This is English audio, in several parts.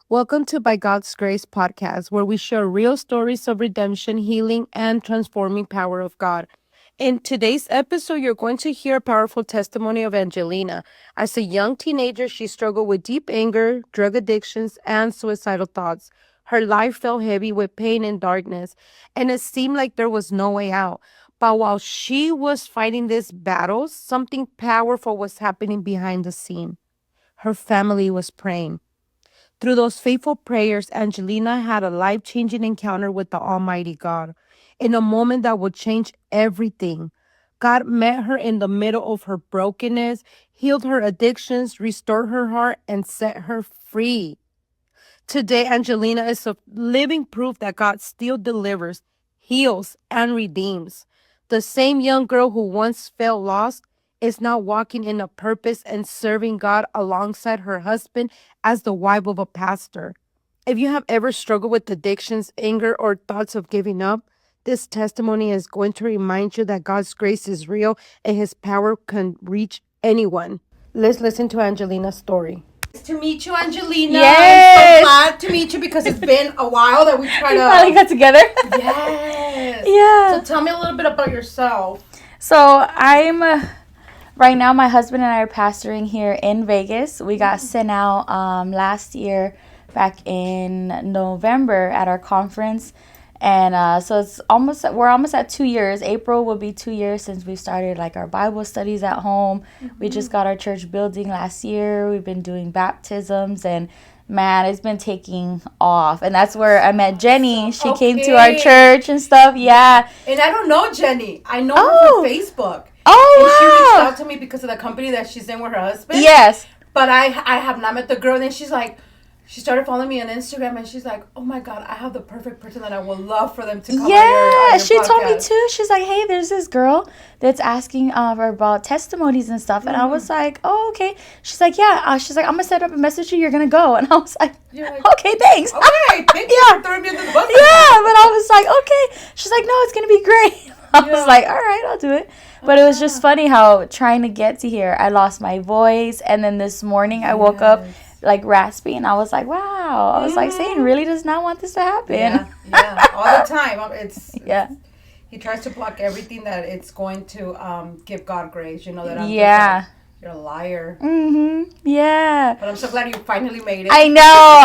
Welcome to By God's Grace podcast, where we share real stories of redemption, healing, and transforming power of God. In today's episode, you're going to hear a powerful testimony of Angelina. As a young teenager, she struggled with deep anger, drug addictions, and suicidal thoughts. Her life felt heavy with pain and darkness, and it seemed like there was no way out. But while she was fighting these battles, something powerful was happening behind the scene. Her family was praying. Through those faithful prayers, Angelina had a life changing encounter with the Almighty God. In a moment that would change everything, God met her in the middle of her brokenness, healed her addictions, restored her heart, and set her free. Today, Angelina is a living proof that God still delivers, heals, and redeems. The same young girl who once felt lost is now walking in a purpose and serving God alongside her husband as the wife of a pastor. If you have ever struggled with addictions, anger, or thoughts of giving up, this testimony is going to remind you that God's grace is real and his power can reach anyone. Let's listen to Angelina's story. To meet you, Angelina. I'm so Yes. glad to meet you because it's been a while that we tried We finally to. got together. Yes. Yeah. So tell me a little bit about yourself. So I'm right now. My husband and I are pastoring here in Vegas. We got sent out last year, back in November at our conference, and so we're almost at 2 years. April will be 2 years since we started like our Bible studies at home. We just got our church building last year. We've been doing baptisms and. Man, it's been taking off. And that's where I met Jenny. She came to our Okay. church and stuff. Yeah. And I don't know Jenny. I know her Oh. from Facebook. And she Oh, reached wow. out to me because of the company that she's in with her husband. Yes. But I have not met the girl. And then she's like, she started following me on Instagram and she's like, oh my God, I have the perfect person that I would love for them to come on Yeah, your she told me podcast. too. She's like, "Hey, there's this girl that's asking her about testimonies and stuff," and I was like, "Oh, okay." She's like, "Yeah." She's like, "I'm gonna set up a message to you. You're gonna go," and I was like, You're like, "Okay, thanks." okay, thank you Yeah. for throwing me under the bus. Yeah, but I was like, "Okay." She's like, "No, it's gonna be great." I Yeah. was like, "All right, I'll do it." But it was just funny how trying to get to here, I lost my voice, and then this morning I woke up like raspy, and I was like, "Wow!" I was like, "Satan really does not want this to happen." Yeah, all the time. It's Yeah. he tries to block everything that it's going to give God grace. You know that I'm Yeah. just like, you're a liar. Yeah. But I'm so glad you finally made it. I know.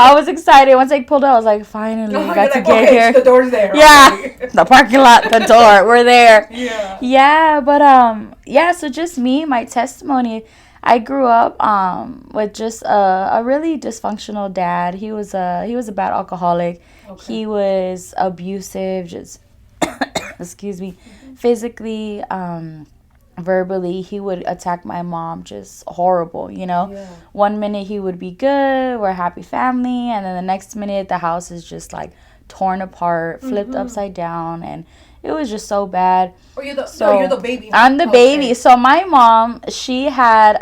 I was excited. Once I pulled out, I was like, finally, Oh, I you're got to like, get okay, here. the door's there. Yeah. Okay. The parking lot, the door. We're there. Yeah. Yeah, but yeah, so just me, my testimony. I grew up with just a really dysfunctional dad. He was a bad alcoholic. Okay. He was abusive, just excuse me, physically, verbally. He would attack my mom, just horrible, Yeah. One minute he would be good, we're a happy family, and then the next minute the house is just like torn apart, flipped upside down, and it was just so bad. Oh, you're the So you're the baby. Huh? I'm the baby. So my mom, she had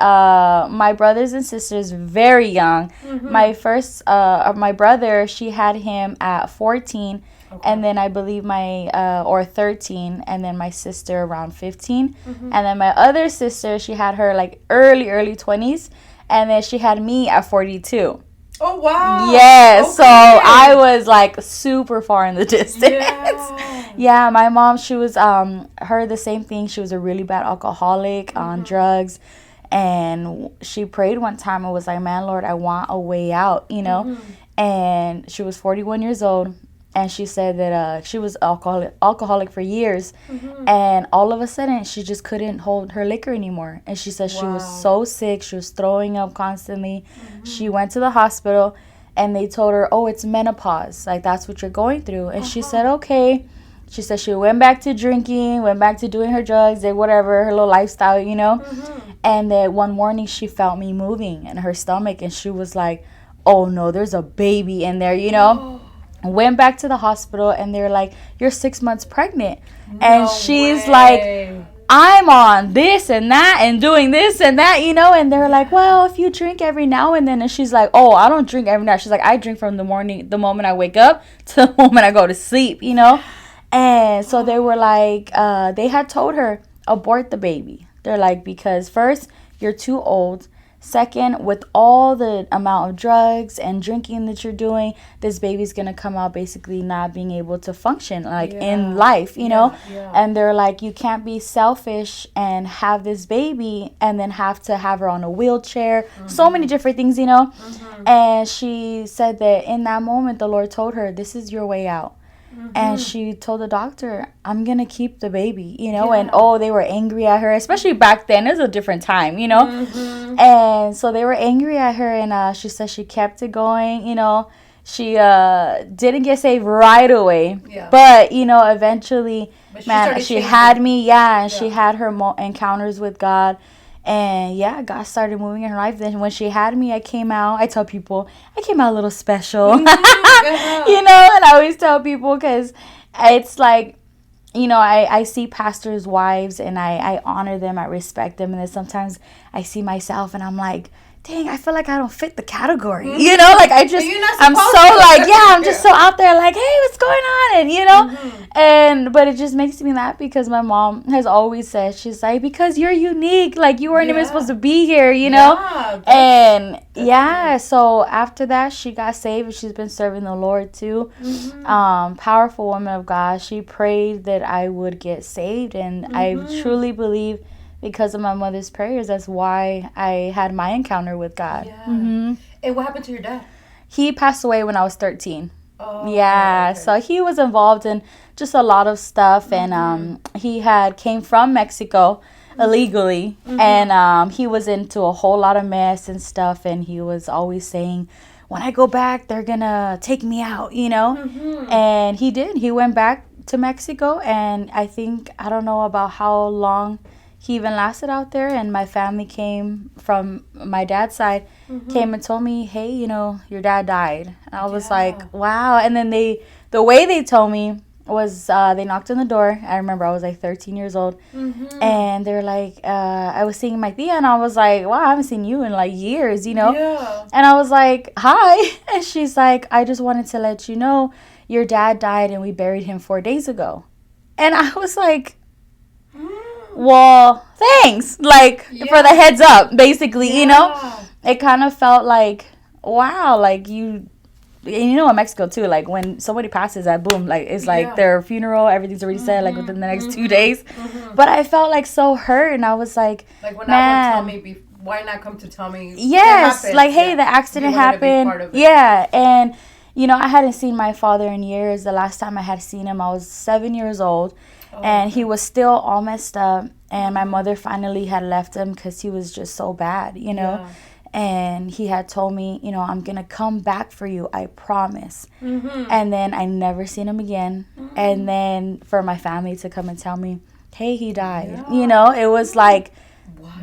my brothers and sisters very young. My brother, she had him at 14. Okay. And then I believe or 13, and then my sister around 15. And then my other sister, she had her like early 20s, and then she had me at 42. Oh wow. Yes, Okay. so I was like super far in the distance. Yeah. Yeah, my mom, she was her the same thing. She was a really bad alcoholic on drugs, and she prayed one time and was like, "Man, Lord, I want a way out," And she was 41 years old, and she said that she was alcoholic for years, and all of a sudden she just couldn't hold her liquor anymore, and she said she was so sick, she was throwing up constantly. She went to the hospital, and they told her, "Oh, it's menopause, like that's what you're going through," and she said, "Okay." She said she went back to drinking, went back to doing her drugs, did whatever, her little lifestyle, and then one morning she felt me moving in her stomach, and she was like, "Oh no, there's a baby in there," Went back to the hospital, and they're like, "You're 6 months pregnant." And she's like, "I'm on this and that and doing this and that, And they're like, "Well, if you drink every now and then." And she's like, "Oh, I don't drink every night." She's like, "I drink from the moment I wake up to the moment I go to sleep, And so they were like, they had told her, abort the baby. They're like, because first, you're too old. Second, with all the amount of drugs and drinking that you're doing, this baby's gonna come out basically not being able to function like in life, you know? And they're like, you can't be selfish and have this baby and then have to have her on a wheelchair. So many different things, you know? And she said that in that moment, the Lord told her, this is your way out. And she told the doctor, I'm going to keep the baby, you know, and they were angry at her, especially back then. It was a different time, you know, and so they were angry at her, and she said she kept it going, you know. She didn't get saved right away, but, you know, eventually, she had me, and she had her encounters with God. And God started moving in her life. Then when she had me, I came out. I tell people I came out a little special, you know. And I always tell people because it's like, you know, I see pastors' wives and I honor them, I respect them, and then sometimes I see myself and I'm like, dang, I feel like I don't fit the category, you know, like I'm so like, I'm just so out there like, hey, what's going on, and you know, but it just makes me laugh because my mom has always said, she's like, because you're unique, like you weren't even supposed to be here, you know, and so after that she got saved and she's been serving the Lord too. Powerful woman of God. She prayed that I would get saved, and I truly believe because of my mother's prayers, that's why I had my encounter with God. And what happened to your dad? He passed away when I was 13. So he was involved in just a lot of stuff, and he came from Mexico illegally, and he was into a whole lot of mess and stuff, and he was always saying, when I go back, they're gonna take me out, you know. And he did. He went back to Mexico, and I don't know about how long he even lasted out there, and my family came from my dad's side, came and told me, hey, you know, your dad died. And I was like, wow. And then the way they told me was they knocked on the door. I remember I was like 13 years old, and they're like, I was seeing my tia, and I was like, wow, I haven't seen you in like years, you know. And I was like, hi. And she's like, I just wanted to let you know your dad died and we buried him 4 days ago. And I was like, well, thanks, like, for the heads up, basically, you know. It kind of felt like, wow, like you know, in Mexico too, like when somebody passes, that boom, like it's like their funeral, everything's already said, like within the next 2 days. But I felt like so hurt, and I was like when man, tell me why not come to tell me? Yes, like, hey, the accident happened. And you know, I hadn't seen my father in years. The last time I had seen him, I was 7 years old. And he was still all messed up, and my mother finally had left him because he was just so bad, you know. And he had told me, you know, I'm gonna come back for you, I promise. And then I never seen him again. And then for my family to come and tell me, hey, he died, you know, it was like,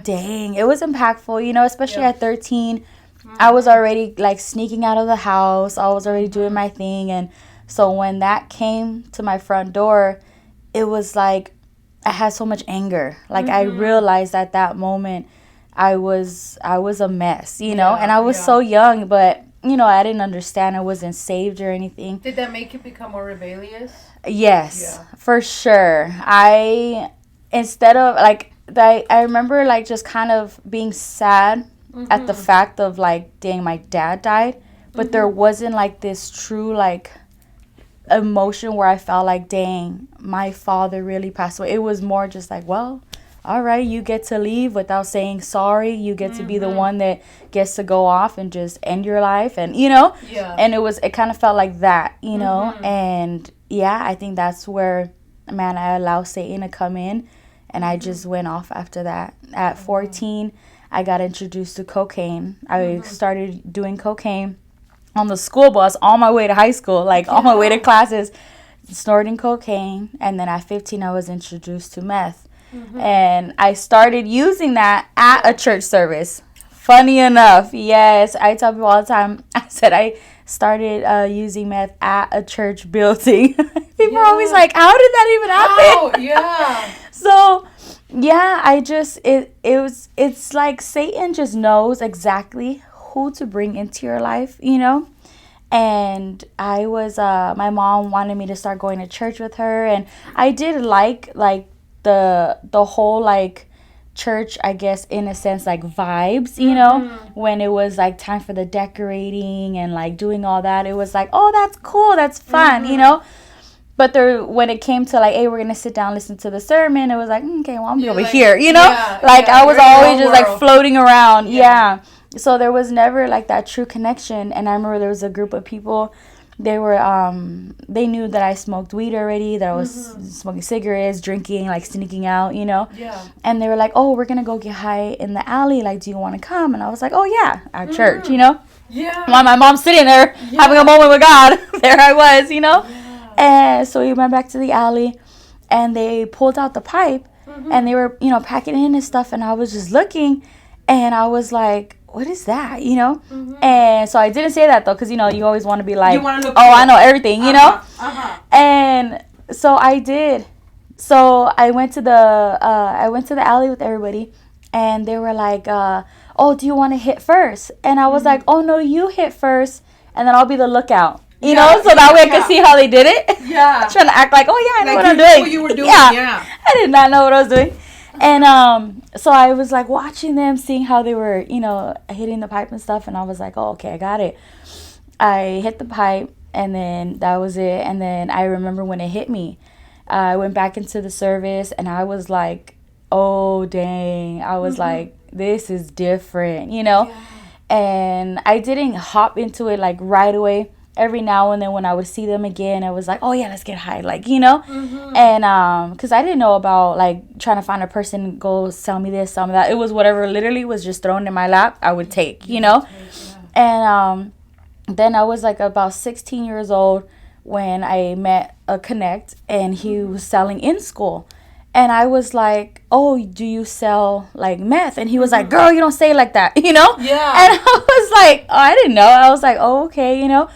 dang, it was impactful, you know, especially at 13. I was already like sneaking out of the house, I was already doing my thing. And so when that came to my front door, it was like I had so much anger. Like I realized at that moment I was a mess, you know, and I was so young, but you know, I didn't understand. I wasn't saved or anything. Did that make you become more rebellious? Yes, for sure. Instead of like I remember like just kind of being sad at the fact of like, dang, my dad died, but there wasn't like this true like emotion where I felt like, dang, my father really passed away. It was more just like, well, all right, you get to leave without saying sorry. You get to be the one that gets to go off and just end your life, and you know, and it kind of felt like that, you know. And I think that's where, man, I allowed Satan to come in, and I just went off after that. At 14, I got introduced to cocaine. I started doing cocaine on the school bus on my way to high school, like on my way to classes, snorting cocaine. And then at 15, I was introduced to meth. And I started using that at a church service. Funny enough, yes, I tell people all the time, I said I started using meth at a church building. People are always like, how did that even happen? So I just, it's like Satan just knows exactly who to bring into your life, you know. And I was my mom wanted me to start going to church with her, and I did like the whole like church, I guess, in a sense, like vibes, you know, when it was like time for the decorating and like doing all that. It was like, oh, that's cool, that's fun, you know. But there, when it came to like, hey, we're gonna sit down, listen to the sermon, it was like, okay, well, I'm be over here, you know. Like I was always just like floating around, yeah. So there was never like that true connection. And I remember there was a group of people. They were they knew that I smoked weed already, that I was smoking cigarettes, drinking, like sneaking out, you know. And they were like, oh, we're gonna go get high in the alley, like, do you want to come? And I was like, oh yeah, at church, you know. While my mom's sitting there having a moment with God, there I was, you know. And so we went back to the alley, and they pulled out the pipe, and they were, you know, packing it in and stuff. And I was just looking, and I was like, what is that, you know? And so I didn't say that, though, because, you know, you always want to be like, oh, I know everything, you know? And so I did. So I went to the alley with everybody, and they were like, oh, do you want to hit first? And I was like, oh, no, you hit first, and then I'll be the lookout. You know, so that way I could see how they did it. Trying to act like, oh, yeah, I know what I'm doing. What you were doing, I did not know what I was doing. And so I was like watching them, seeing how they were, you know, hitting the pipe and stuff. And I was like, oh, okay, I got it. I hit the pipe, and then that was it. And then I remember when it hit me, I went back into the service, and I was like, oh, dang. I was like, this is different, you know. And I didn't hop into it like right away. Every now and then when I would see them again, I was like, oh yeah, let's get high, like, you know. And because I didn't know about like trying to find a person, go sell me this, sell me that. It was whatever literally was just thrown in my lap, I would take, you know. And then I was like about 16 years old when I met a connect, and he was selling in school. And I was like, oh, do you sell, like, meth? And he was like, girl, you don't say it like that, you know? And I was like, oh, I didn't know. I was like, oh, okay, you know?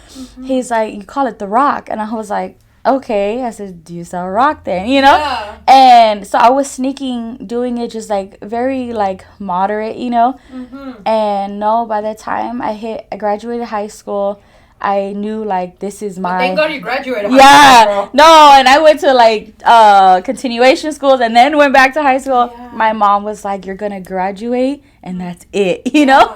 He's like, you call it the rock. And I was like, okay. I said, do you sell rock then, you know? And so I was sneaking, doing it just, like, very, like, moderate, you know? And no, by the time I graduated high school, I knew, like, this is my... Thank God you graduated. Yeah. No, and I went to, like, continuation schools and then went back to high school. My mom was like, you're going to graduate, and that's it, you know?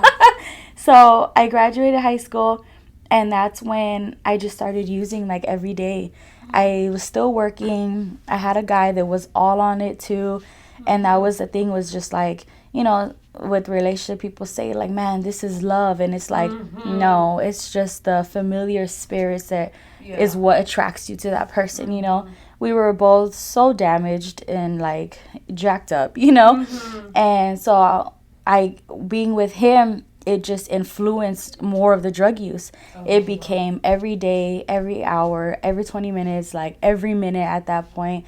So I graduated high school, and that's when I just started using, like, every day. I was still working. I had a guy that was all on it, too. And that was the thing, was just, like, you know... with relationship, people say like, man, this is love, and it's like, no, it's just the familiar spirits that is what attracts you to that person, you know. We were both so damaged and like jacked up, you know. And so I being with him, it just influenced more of the drug use. It became every day, every hour, every 20 minutes, like every minute at that point.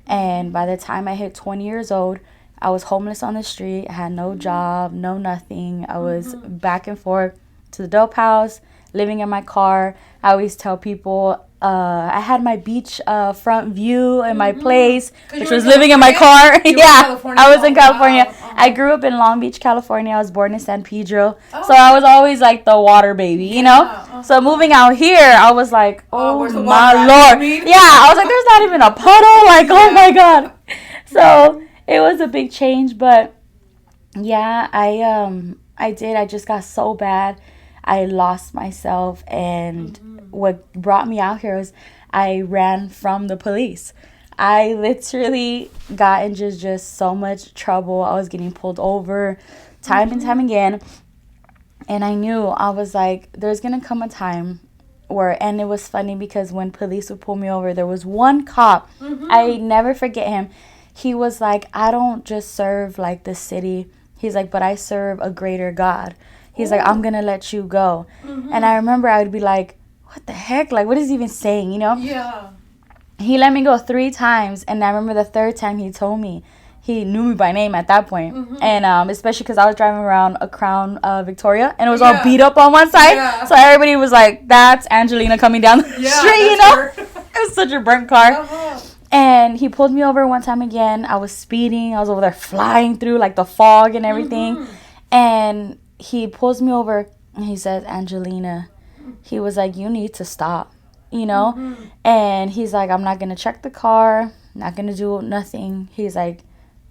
And by the time I hit 20 years old, I was homeless on the street. I had no job, no nothing. I was back and forth to the dope house, living in my car. I always tell people I had my beach front view in my place, which was living in my car. Yeah, I was in California. I grew up in Long Beach, California. I was born in San Pedro. So I was always like the water baby, you know? So moving out here, I was like, oh my Lord. Yeah, I was like, there's not even a puddle. Like, oh my God. So... it was a big change, but yeah, I did. I just got so bad. I lost myself, and what brought me out here was I ran from the police. I literally got in just so much trouble. I was getting pulled over time and time again, and I knew, I was like, there's gonna come a time where, and it was funny because when police would pull me over, there was one cop, I never forget him. He was like, I don't just serve, like, the city. He's like, but I serve a greater God. He's like, I'm going to let you go. And I remember I would be like, what the heck? Like, what is he even saying, you know? He let me go 3 times. And I remember the 3rd time he told me. He knew me by name at that point. And especially because I was driving around a Crown Victoria. And it was all beat up on one side. So everybody was like, that's Angelina coming down the street, you know? It was such a burnt car. And he pulled me over one time again. I was speeding. I was over there flying through, like, the fog and everything. And he pulls me over, and he says, Angelina, he was like, you need to stop, you know? And he's like, I'm not going to check the car. Not going to do nothing. He's like,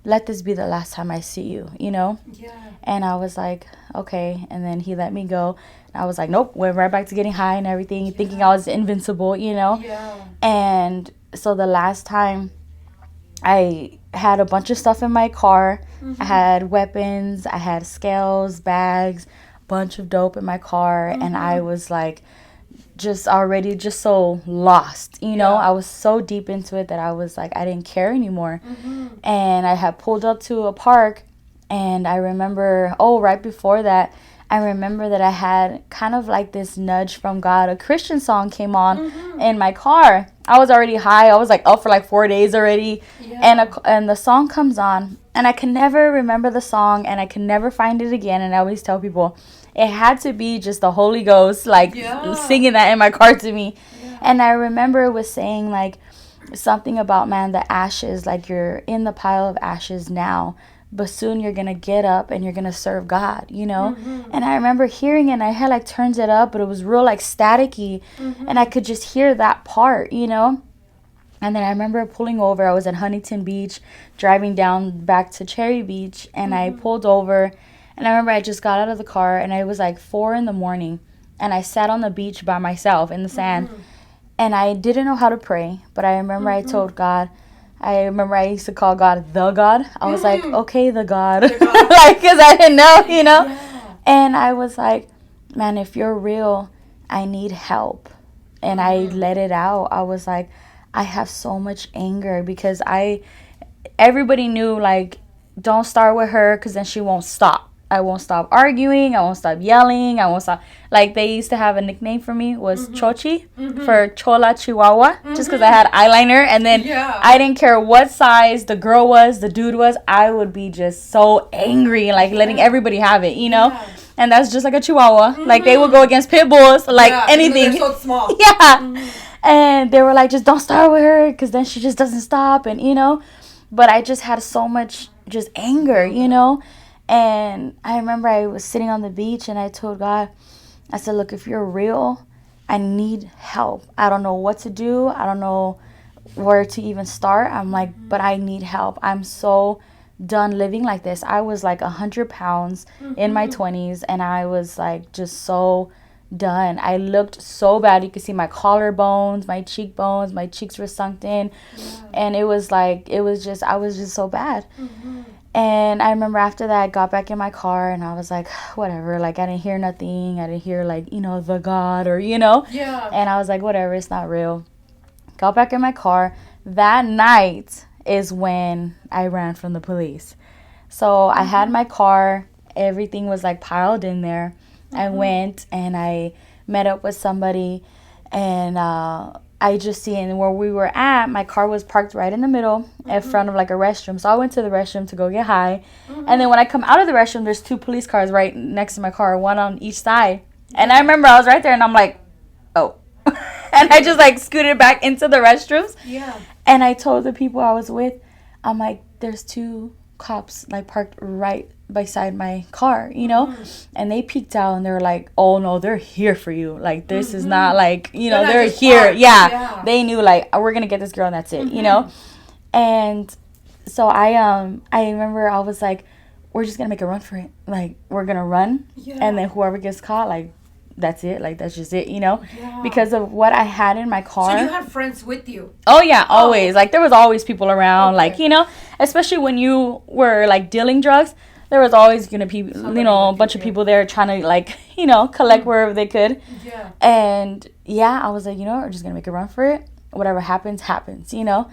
let this be the last time I see you, you know? Yeah. And I was like, okay. And then he let me go. I was like, nope, went right back to getting high and everything, thinking I was invincible, you know? Yeah. And so the last time I had a bunch of stuff in my car. I had weapons, I had scales, bags, bunch of dope in my car, and I was like just already just so lost, you know? I was so deep into it that I was like I didn't care anymore. And I had pulled up to a park, and I remember, right before that, I remember that I had kind of like this nudge from God. A Christian song came on in my car. I was already high. I was like up for like 4 days already. Yeah. And the song comes on, and I can never remember the song, and I can never find it again. And I always tell people it had to be just the Holy Ghost like singing that in my car to me. Yeah. And I remember it was saying like something about, man, the ashes, like you're in the pile of ashes now, but soon you're gonna get up and you're gonna serve God, you know? And I remember hearing it, and I had like turns it up, but it was real like staticky, and I could just hear that part, you know? And then I remember pulling over. I was at Huntington Beach, driving down back to Cherry Beach, and I pulled over, and I remember I just got out of the car, and it was like 4 in the morning, and I sat on the beach by myself in the sand, and I didn't know how to pray, but I remember I told God, I remember I used to call God the God. I was like, okay, the God. Like, because I didn't know, you know? Yeah. And I was like, man, if you're real, I need help. And I let it out. I was like, I have so much anger because everybody knew, like, don't start with her because then she won't stop. I won't stop arguing. I won't stop yelling. I won't stop. Like, they used to have a nickname for me was Chochi for Chola Chihuahua, just because I had eyeliner. And then I didn't care what size the girl was, the dude was. I would be just so angry, like letting everybody have it, you know? Yeah. And that's just like a Chihuahua. Like, they would go against pit bulls, like anything. They're so small. Yeah. And they were like, just don't start with her because then she just doesn't stop. And, you know, but I just had so much just anger, you know? And I remember I was sitting on the beach, and I told God, I said, look, if you're real, I need help. I don't know what to do. I don't know where to even start. I'm like, but I need help. I'm so done living like this. I was like 100 pounds in my 20s, and I was like just so done. I looked so bad. You could see my collarbones, my cheekbones, my cheeks were sunk in. And it was like, I was just so bad. And I remember after that, I got back in my car, and I was like, whatever. Like, I didn't hear nothing. I didn't hear, like, you know, the God or, you know. Yeah. And I was like, whatever, it's not real. Got back in my car. That night is when I ran from the police. So I had my car. Everything was, like, piled in there. I went, and I met up with somebody, and I just seen where we were at. My car was parked right in the middle in front of like a restroom. So I went to the restroom to go get high. And then when I come out of the restroom, there's 2 police cars right next to my car, one on each side. And I remember I was right there, and I'm like, oh. And I just like scooted back into the restrooms. Yeah. And I told the people I was with, I'm like, there's 2 cops like parked right beside my car, you know. And they peeked out, and they were like, oh no, they're here for you. Like, this is not like, you know, they're here. Yeah. They knew like, we're gonna get this girl, and that's it, you know. And so I remember I was like, we're just gonna make a run for it. Like, we're gonna run, and then whoever gets caught, like, that's it. Like, that's just it, you know. Because of what I had in my car. So you had friends with you? Oh yeah, always. Like, there was always people around. Like, you know, especially when you were like dealing drugs, there was always gonna be, you know, a bunch of people there trying to, like, you know, collect wherever they could. Yeah. And yeah, I was like, you know, we're just gonna make a run for it. Whatever happens, happens, you know.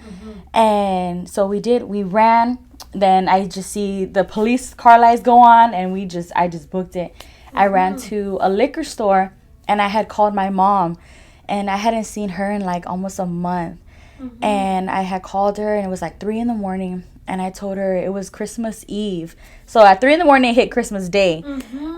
And so we did. We ran. Then I just see the police car lights go on, and I just booked it. I ran to a liquor store, and I had called my mom, and I hadn't seen her in like almost a month. And I had called her, and it was like 3 in the morning, and I told her it was Christmas Eve. So at 3 in the morning, it hit Christmas Day.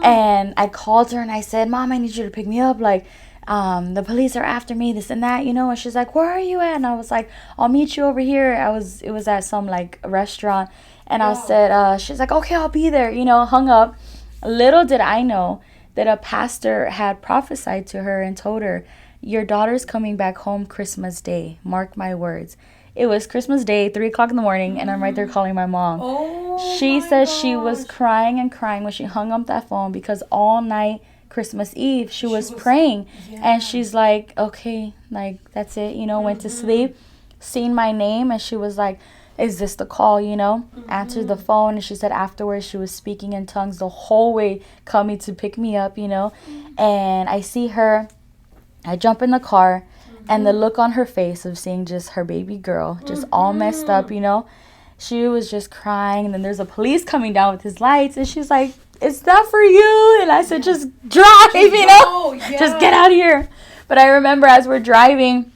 And I called her, and I said, Mom, I need you to pick me up. Like, the police are after me, this and that, you know. And she's like, where are you at? And I was like, I'll meet you over here. It was at some like restaurant. And I said, she's like, okay, I'll be there, you know. Hung up. Little did I know that a pastor had prophesied to her and told her, your daughter's coming back home Christmas Day. Mark my words. It was Christmas Day, 3 o'clock in the morning, and I'm right there calling my mom. Oh, She my says she was gosh. crying and crying when she hung up that phone because all night Christmas Eve she was was- praying, Yeah. and she's like, okay, like that's it, you know, went to sleep, seen my name, and she was like, is this the call, you know? Answered the phone, and she said afterwards she was speaking in tongues the whole way coming to pick me up, you know? And I see her, I jump in the car, and the look on her face of seeing just her baby girl, just all messed up, you know? She was just crying, and then there's a police coming down with his lights, and she's like, it's not for you. And I said, just drive, you know? Yeah. Just get out of here. But I remember as we're driving,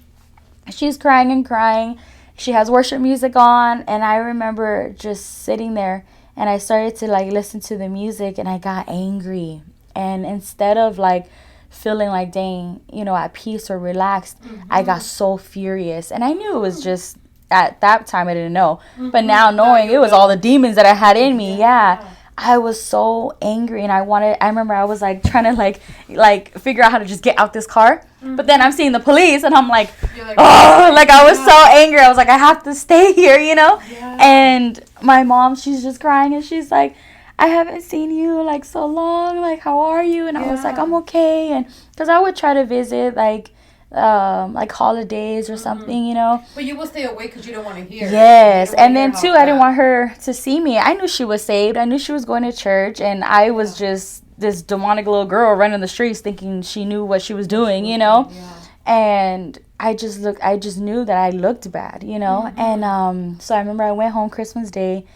she's crying and crying. She has worship music on, and I remember just sitting there, and I started to like listen to the music, and I got angry. And instead of like feeling like, dang, you know, at peace or relaxed, I got so furious. And I knew it was just, at that time I didn't know, but now knowing it was all the demons that I had in me. Yeah, I was so angry, and I remember I was like trying to like figure out how to just get out this car. But then I'm seeing the police, and I'm like, oh, like I was so angry. I was like, I have to stay here, you know? And my mom, she's just crying, and she's like, I haven't seen you like so long. Like, how are you? And I was like, I'm okay. And because I would try to visit like holidays or something, you know. But you will stay away because you don't want to hear. Yes, and then too, I didn't want her to see me. I knew she was saved. I knew she was going to church, and I was just this demonic little girl running the streets, thinking she knew what she was doing, you know. And I just knew that I looked bad, you know. And so I remember I went home Christmas Day.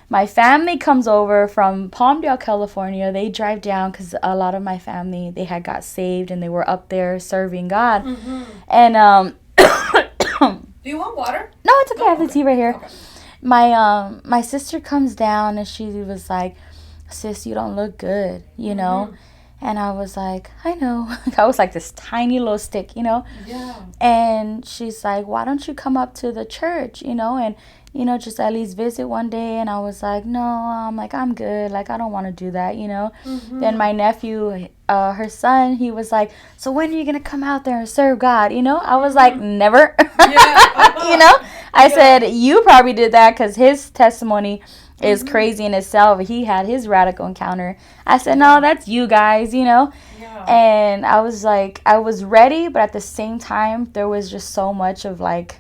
My family comes over from Palmdale, California. They drive down because a lot of my family, they had got saved, and they were up there serving God. And do you want water? No, it's okay. I have the tea right here. Okay. My sister comes down, and she was like, sis, you don't look good, you know? And I was like, I know. I was like this tiny little stick, you know? Yeah. And she's like, why don't you come up to the church, you know? And, you know, just at least visit one day. And I was like, no, I'm like, I'm good. Like, I don't want to do that, you know? Then my nephew, her son, he was like, so when are you going to come out there and serve God, you know? I was like, never. You know? I said, you probably did that because his testimony is crazy in itself. He had his radical encounter. I said, no, that's you guys, you know? And I was like, I was ready, but at the same time, there was just so much of like,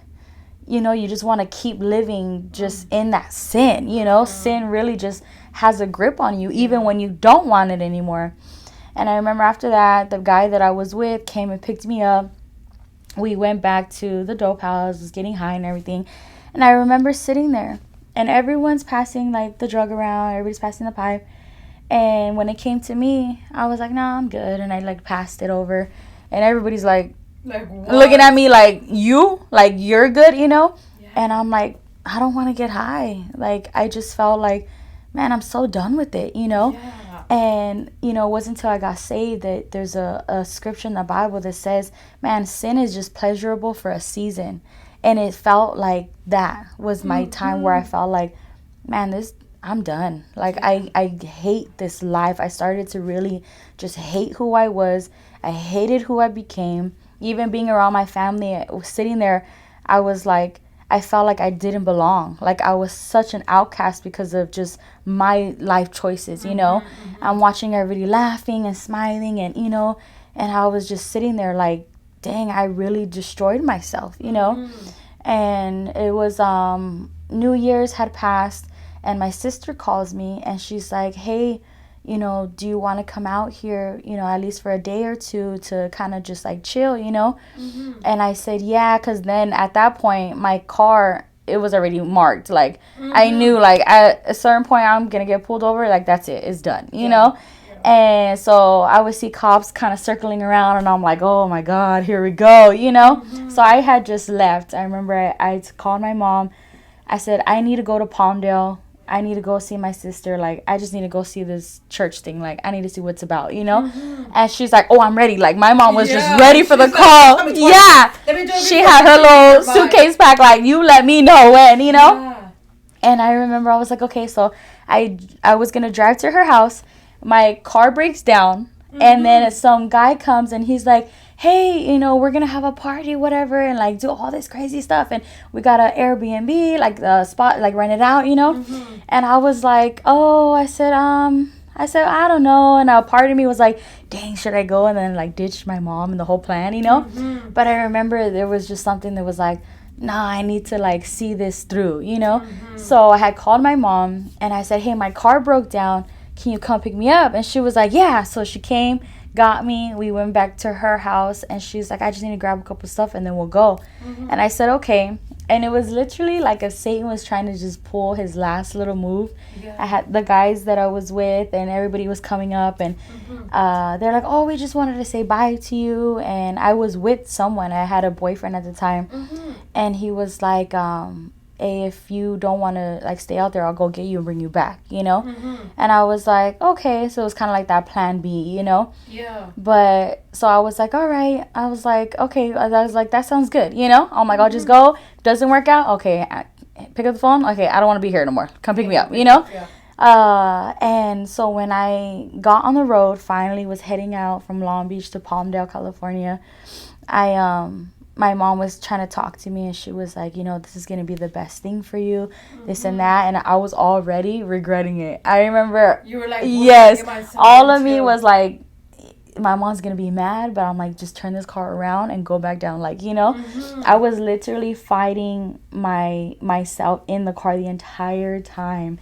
you know, you just want to keep living just in that sin, you know? Sin really just has a grip on you, even when you don't want it anymore. And I remember after that, the guy that I was with came and picked me up. We went back to the dope house, was getting high and everything. And I remember sitting there, and everyone's passing like the drug around, everybody's passing the pipe. And when it came to me, I was like, nah, I'm good. And I like passed it over, and everybody's like looking at me like, you're good, you know? And I'm like, I don't want to get high. Like, I just felt like, man, I'm so done with it, you know? And, you know, it wasn't until I got saved that there's a scripture in the Bible that says, man, sin is just pleasurable for a season. And it felt like that was my time where I felt like, man, I'm done. Like, I hate this life. I started to really just hate who I was. I hated who I became. Even being around my family, sitting there, I was like, I felt like I didn't belong. Like, I was such an outcast because of just my life choices, you know? I'm watching everybody laughing and smiling, and, you know, and I was just sitting there like, dang, I really destroyed myself, you know? And it was, New Year's had passed, and my sister calls me, and she's like, hey, you know, do you want to come out here, you know, at least for a day or two to kind of just like chill, you know? And I said, yeah, because then at that point, my car, it was already marked. Like, I knew, like, at a certain point, I'm going to get pulled over. Like, that's it. It's done, you know? And so I would see cops kind of circling around, and I'm like, oh, my God, here we go, you know? So I had just left. I remember I called my mom. I said, I need to go to Palmdale. I need to go see my sister. Like, I just need to go see this church thing. Like, I need to see what's about, you know? And she's like, oh, I'm ready. Like, my mom was just ready for the call. Yeah. She had her little suitcase packed. Like, you let me know when, you know? And I remember I was like, okay, so I was going to drive to her house. My car breaks down. And then some guy comes, and he's like, hey, we're gonna have a party, whatever, and like do all this crazy stuff, and we got an Airbnb, like the spot, like rent it out, And I was like, oh, I said, I don't know. And a part of me was like, dang, should I go? And then like ditch my mom and the whole plan. But I remember there was just something that was like, nah, I need to like see this through. So I had called my mom and I said, hey, my car broke down. Can you come pick me up? And she was like, yeah. So she came, got me. We went back to her house and she's like, I just need to grab a couple stuff and then we'll go. And I said, okay. And it was literally like if Satan was trying to just pull his last little move. Yeah. I had the guys that I was with and everybody was coming up and they're like, oh, we just wanted to say bye to you. And I was with someone. I had a boyfriend at the time. And he was like, hey, if you don't want to like stay out there, I'll go get you and bring you back. And I was like, okay. So it was kind of like that plan B. Yeah. But so I was like, all right. I was like, okay. I was like, that sounds good. I'm like, I'll just go. Doesn't work out. Okay. Pick up the phone. Okay. I don't want to be here no more. Come pick me up. Yeah. And so when I got on the road, finally was heading out from Long Beach to Palmdale, California, my mom was trying to talk to me and she was like, this is going to be the best thing for you, this and that. And I was already regretting it. I remember. You were like, yes, all of me was like, my mom's going to be mad, but I'm like, just turn this car around and go back down. Like, I was literally fighting myself in the car the entire time.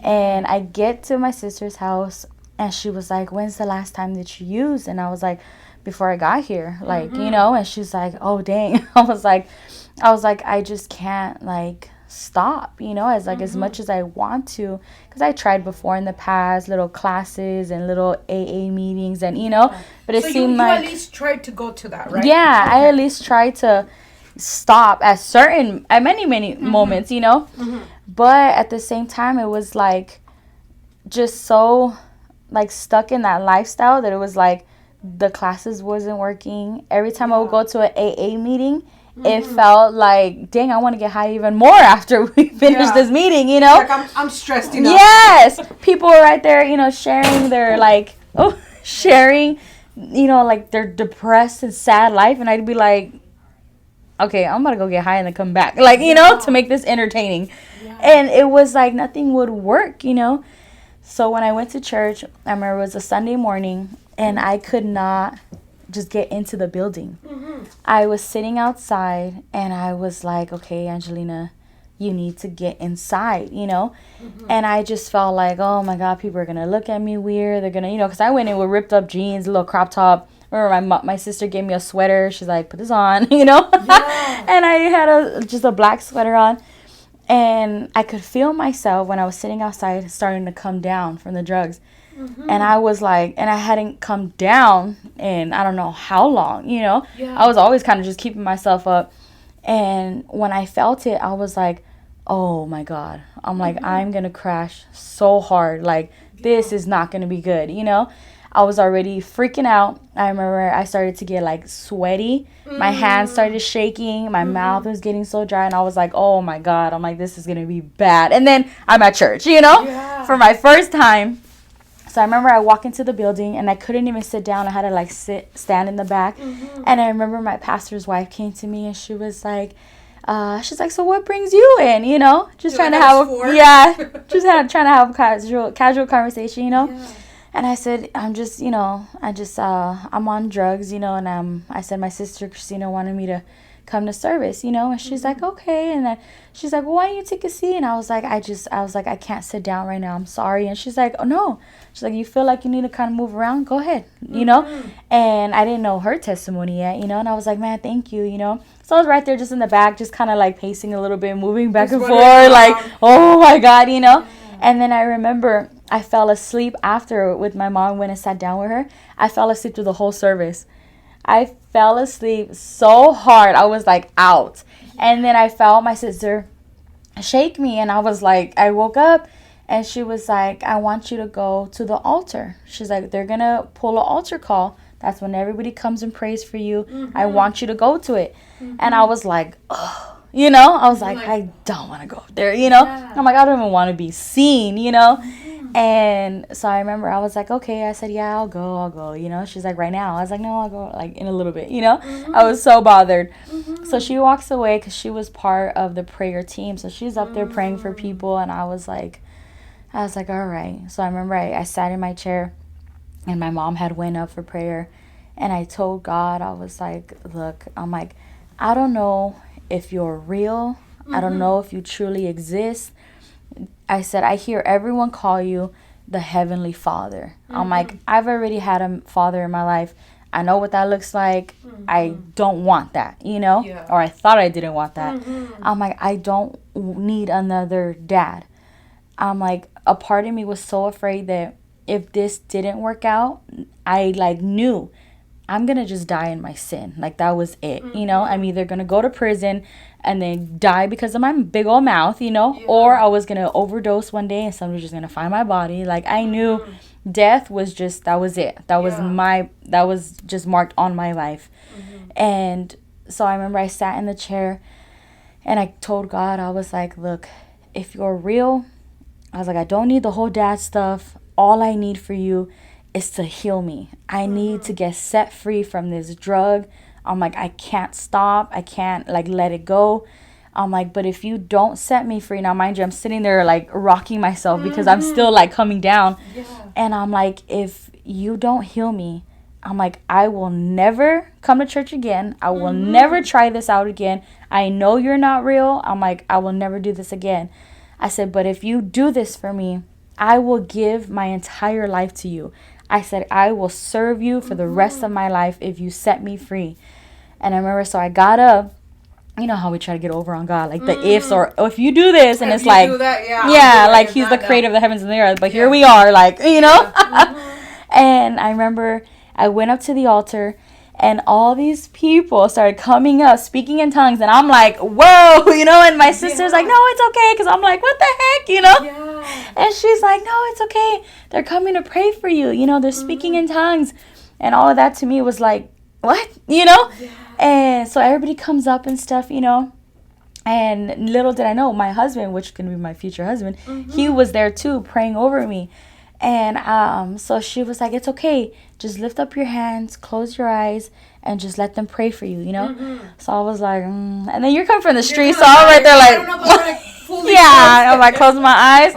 And I get to my sister's house and she was like, when's the last time that you used? And I was like, before I got here, like, and she's like, oh, dang. I was like, I just can't like stop, as like as much as I want to, because I tried before in the past, little classes and little AA meetings and, but it so seemed you like. at least tried to go to that, right? Yeah, okay. I at least tried to stop at many moments, but at the same time, it was like just so like stuck in that lifestyle that it was like, the classes wasn't working. Every time I would go to an AA meeting, it felt like, dang, I want to get high even more after we finish this meeting, Like I'm stressed enough. Yes. People were right there, sharing their like, like their depressed and sad life. And I'd be like, okay, I'm going to go get high and then come back. Like, to make this entertaining. Yeah. And it was like nothing would work, So when I went to church, I remember it was a Sunday morning. And I could not just get into the building. I was sitting outside and I was like, okay, Angelina, you need to get inside, And I just felt like, oh my God, people are going to look at me weird. They're going to, because I went in with ripped up jeans, a little crop top. Remember my sister gave me a sweater. She's like, put this on, Yeah. And I had just a black sweater on. And I could feel myself when I was sitting outside starting to come down from the drugs. And I was like, and I hadn't come down in I don't know how long, Yeah. I was always kind of just keeping myself up. And when I felt it, I was like, oh my God. I'm like, I'm going to crash so hard. Like, this is not going to be good, I was already freaking out. I remember I started to get like sweaty. My hands started shaking. My mouth was getting so dry. And I was like, oh my God. I'm like, this is going to be bad. And then I'm at church, for my first time. So I remember I walked into the building and I couldn't even sit down. I had to like stand in the back. And I remember my pastor's wife came to me and she was like, she's like, so what brings you in, Just trying to have trying to have a casual conversation, Yeah. And I said, I'm just, I'm on drugs, and I said my sister Christina wanted me to come to service, and she's like, okay. And then she's like, well, why don't you take a seat? And I was like, I can't sit down right now. I'm sorry. And she's like, oh no. She's like, you feel like you need to kind of move around? Go ahead, And I didn't know her testimony yet, and I was like, man, thank you, So I was right there just in the back, just kind of like pacing a little bit, moving back and forth, like, oh my God, Yeah. And then I remember I fell asleep after with my mom when I sat down with her. I fell asleep through the whole service. I fell asleep so hard. I was like out. And then I felt my sister shake me. And I was like, I woke up and she was like, I want you to go to the altar. She's like, they're going to pull an altar call. That's when everybody comes and prays for you. I want you to go to it. And I was like, oh. I was like, I don't want to go there, Yeah. I'm like, I don't even want to be seen, And so I remember I was like, okay. I said, yeah, I'll go. She's like, right now. I was like, no, I'll go like in a little bit. I was so bothered. So she walks away because she was part of the prayer team. So she's up there praying for people. And I was like, all right. So I remember I sat in my chair and my mom had went up for prayer. And I told God, I was like, look, I'm like, I don't know if you're real. I don't know if you truly exist. I said, I hear everyone call you the Heavenly Father. I'm like, I've already had a father in my life. I know what that looks like. I don't want that, Yeah. or I thought I didn't want that. I'm like, I don't need another dad. I'm like, a part of me was so afraid that if this didn't work out, I like knew I'm gonna just die in my sin. Like that was it. I'm either gonna go to prison and then die because of my big old mouth, or I was gonna overdose one day and somebody's just gonna find my body. Like I knew death was just, that was it. That was that was just marked on my life. And so I remember I sat in the chair and I told God, I was like, look, if you're real, I was like, I don't need the whole dad stuff. All I need for you is to heal me. I need to get set free from this drug. I'm like, I can't stop. I can't like let it go. I'm like, but if you don't set me free, now mind you, I'm sitting there like rocking myself because I'm still like coming down. Yeah. And I'm like, if you don't heal me, I'm like, I will never come to church again. I will never try this out again. I know you're not real. I'm like, I will never do this again. I said, but if you do this for me, I will give my entire life to you. I said, I will serve you for the rest of my life if you set me free. And I remember, so I got up. You know how we try to get over on God, like the ifs, or if you do this, and If it's you like, do that, yeah, I'll do like it, he's the not creator of the heavens and the earth. But Yeah. here we are, like, And I remember I went up to the altar, and all these people started coming up, speaking in tongues, and I'm like, whoa, and my sister's like, no, it's okay, because I'm like, what the heck, Yeah. And she's like, no, it's okay. They're coming to pray for you. They're speaking in tongues. And all of that to me was like, what? Yeah. And so everybody comes up and stuff, And little did I know, my husband, which can be my future husband, he was there too, praying over me. And so she was like, it's okay. Just lift up your hands, close your eyes, and just let them pray for you, So I was like, And then you're coming from the street, so I'm right there like, I don't know if I'm gonna fully yeah. I'm like, close my eyes.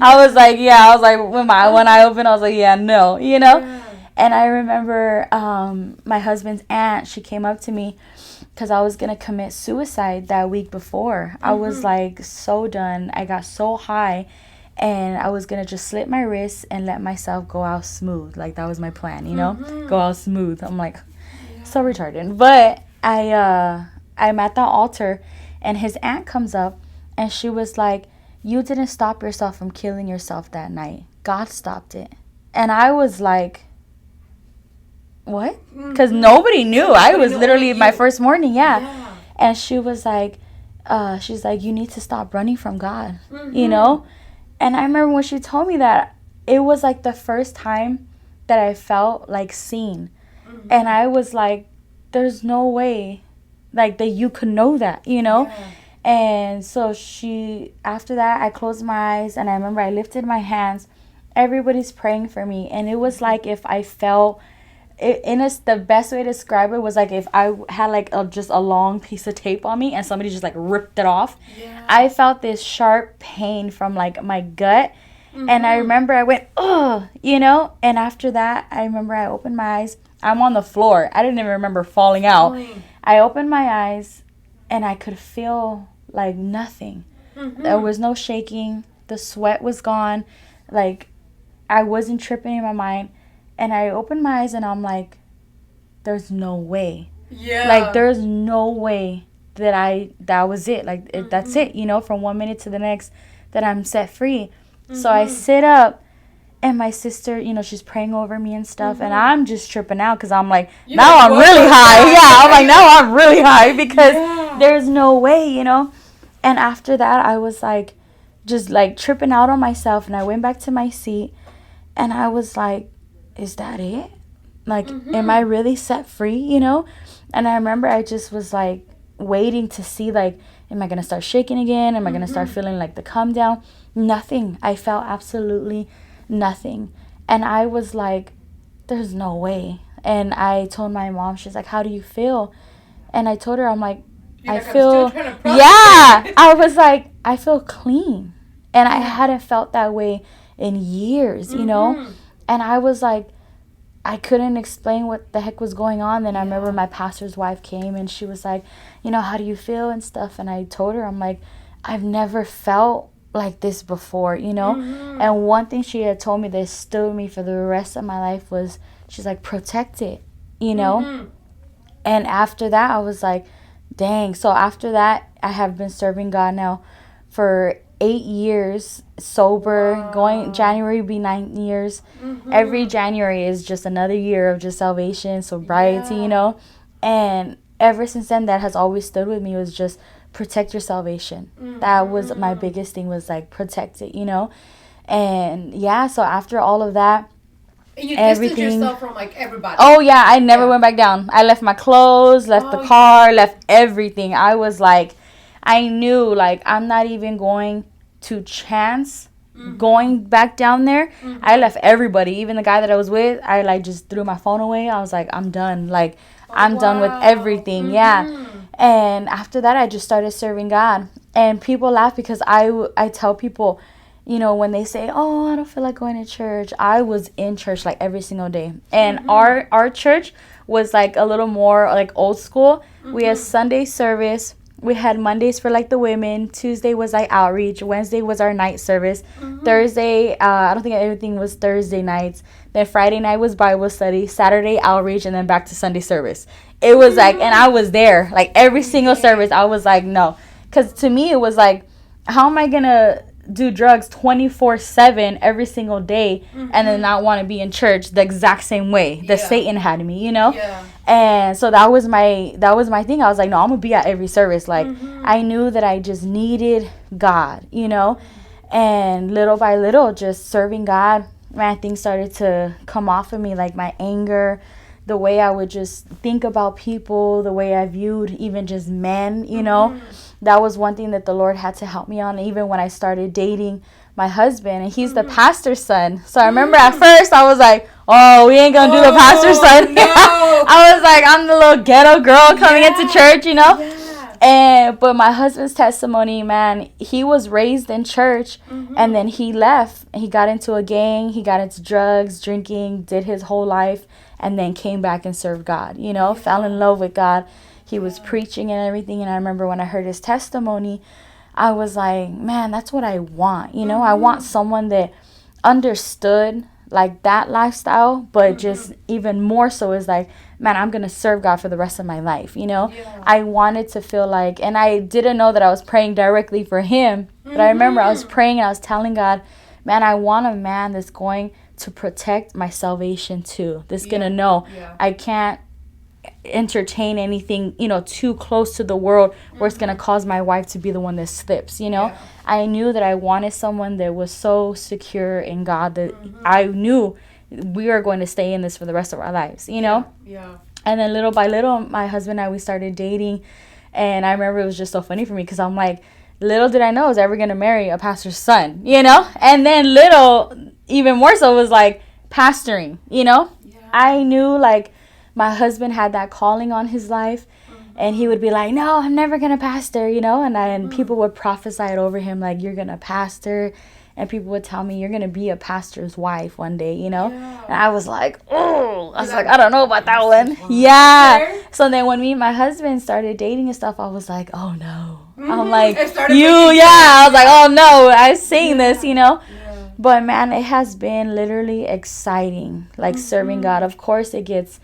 I was like, when I opened, I was like, yeah, no, Yeah. And I remember my husband's aunt, she came up to me because I was going to commit suicide that week before. I was like so done. I got so high. And I was going to just slit my wrists and let myself go out smooth. Like, that was my plan, Go out smooth. I'm like, so retarded. But I'm at the altar, and his aunt comes up, and she was like, you didn't stop yourself from killing yourself that night. God stopped it. And I was like, what? Because nobody knew. I was literally my first morning, yeah. And she was like, she's like, you need to stop running from God, And I remember when she told me that, it was like the first time that I felt like seen. And I was like, there's no way like that you could know that, And so after that, I closed my eyes, and I remember I lifted my hands. Everybody's praying for me. And it was like if I felt, the best way to describe it was like if I had like just a long piece of tape on me and somebody just like ripped it off. Yeah. I felt this sharp pain from like my gut. And I remember I went, oh, and after that, I remember I opened my eyes. I'm on the floor. I didn't even remember falling out. I opened my eyes, and I could feel like nothing. There was no shaking. The sweat was gone. Like, I wasn't tripping in my mind. And I opened my eyes, and I'm like, there's no way. Yeah. Like, there's no way that was it. Like, that's it, from 1 minute to the next, that I'm set free. So I sit up, and my sister, she's praying over me and stuff. And I'm just tripping out because I'm like, now I'm really high. Yeah, I'm like, now I'm really high because there's no way, And after that, I was like, just like tripping out on myself. And I went back to my seat, and I was like, is that it? Like, am I really set free, And I remember I just was like, waiting to see, like, am I going to start shaking again? Am I going to start feeling like the come down? Nothing. I felt absolutely nothing. And I was like, there's no way. And I told my mom, she's like, how do you feel? And I told her, I'm like, I feel, yeah. I was like, I feel clean. And I hadn't felt that way in years, you know? And I was like, I couldn't explain what the heck was going on. Then I remember my pastor's wife came and she was like, you know, how do you feel and stuff? And I told her, I'm like, I've never felt like this before, you know? And one thing she had told me that stood with me for the rest of my life was, she's like, protect it, you know? And after that, I was like, dang. So after that, I have been serving God now for 8 years, sober. Going January will be 9 years. Every January is just another year of just salvation, sobriety, you know? And ever since then, that has always stood with me, was just protect your salvation. That was my biggest thing, was like, protect it, you know? And yeah, so after all of that, and you distanced yourself from like everybody. Oh yeah, I never went back down. I left my clothes, left the car, left everything. I was like, I knew, like, I'm not even going to chance going back down there. I left everybody, even the guy that I was with. I like just threw my phone away. I was like, I'm done. Like, I'm done with everything. Yeah. And after that, I just started serving God. And people laugh because I tell people, you know, when they say, oh, I don't feel like going to church, I was in church like every single day. And our church was like a little more like old school. We had Sunday service. We had Mondays for like the women. Tuesday was like outreach. Wednesday was our night service. Thursday, I don't think everything was Thursday nights. Then Friday night was Bible study. Saturday outreach, and then back to Sunday service. It was like, and I was there like every single service. I was like, no. Because to me, it was like, how am I going to do drugs 24/7 every single day and then not want to be in church the exact same way that Satan had me, you know? And so that was my thing. I was like, no, I'm gonna be at every service. Like, I knew that I just needed God, you know? And little by little, just serving God, man, things started to come off of me, like my anger, the way I would just think about people, the way I viewed even just men, you know? That was one thing that the Lord had to help me on. Even when I started dating my husband, and he's the pastor's son. So I remember at first I was like, oh, we ain't gonna do the pastor's son. No. I was like, I'm the little ghetto girl coming into church, you know? But my husband's testimony, man, he was raised in church, and then he left. He got into a gang, he got into drugs, drinking, did his whole life, and then came back and served God, you know, fell in love with God. He was preaching and everything. And I remember when I heard his testimony, I was like, man, that's what I want. You know, I want someone that understood like that lifestyle, but just even more so is like, man, I'm going to serve God for the rest of my life. You know, I wanted to feel like, and I didn't know that I was praying directly for him, but I remember I was praying and I was telling God, man, I want a man that's going to protect my salvation too. That's going to know I can't entertain anything, you know, too close to the world where it's going to cause my wife to be the one that slips, you know. I knew that I wanted someone that was so secure in God that I knew we are going to stay in this for the rest of our lives, you know. And then little by little, my husband and I, we started dating. And I remember it was just so funny for me because I'm like, little did I know I was ever going to marry a pastor's son, you know. And then little, even more so, was like pastoring, you know. I knew like my husband had that calling on his life, and he would be like, no, I'm never going to pastor, you know, and people would prophesy it over him, like, you're going to pastor, and people would tell me, you're going to be a pastor's wife one day, you know, and I was like, oh, I was like, I don't know about that one. So then when me and my husband started dating and stuff, I was like, oh no, I'm like, I was like, oh no, I was saying this, you know. But man, it has been literally exciting, like serving God. Of course, it gets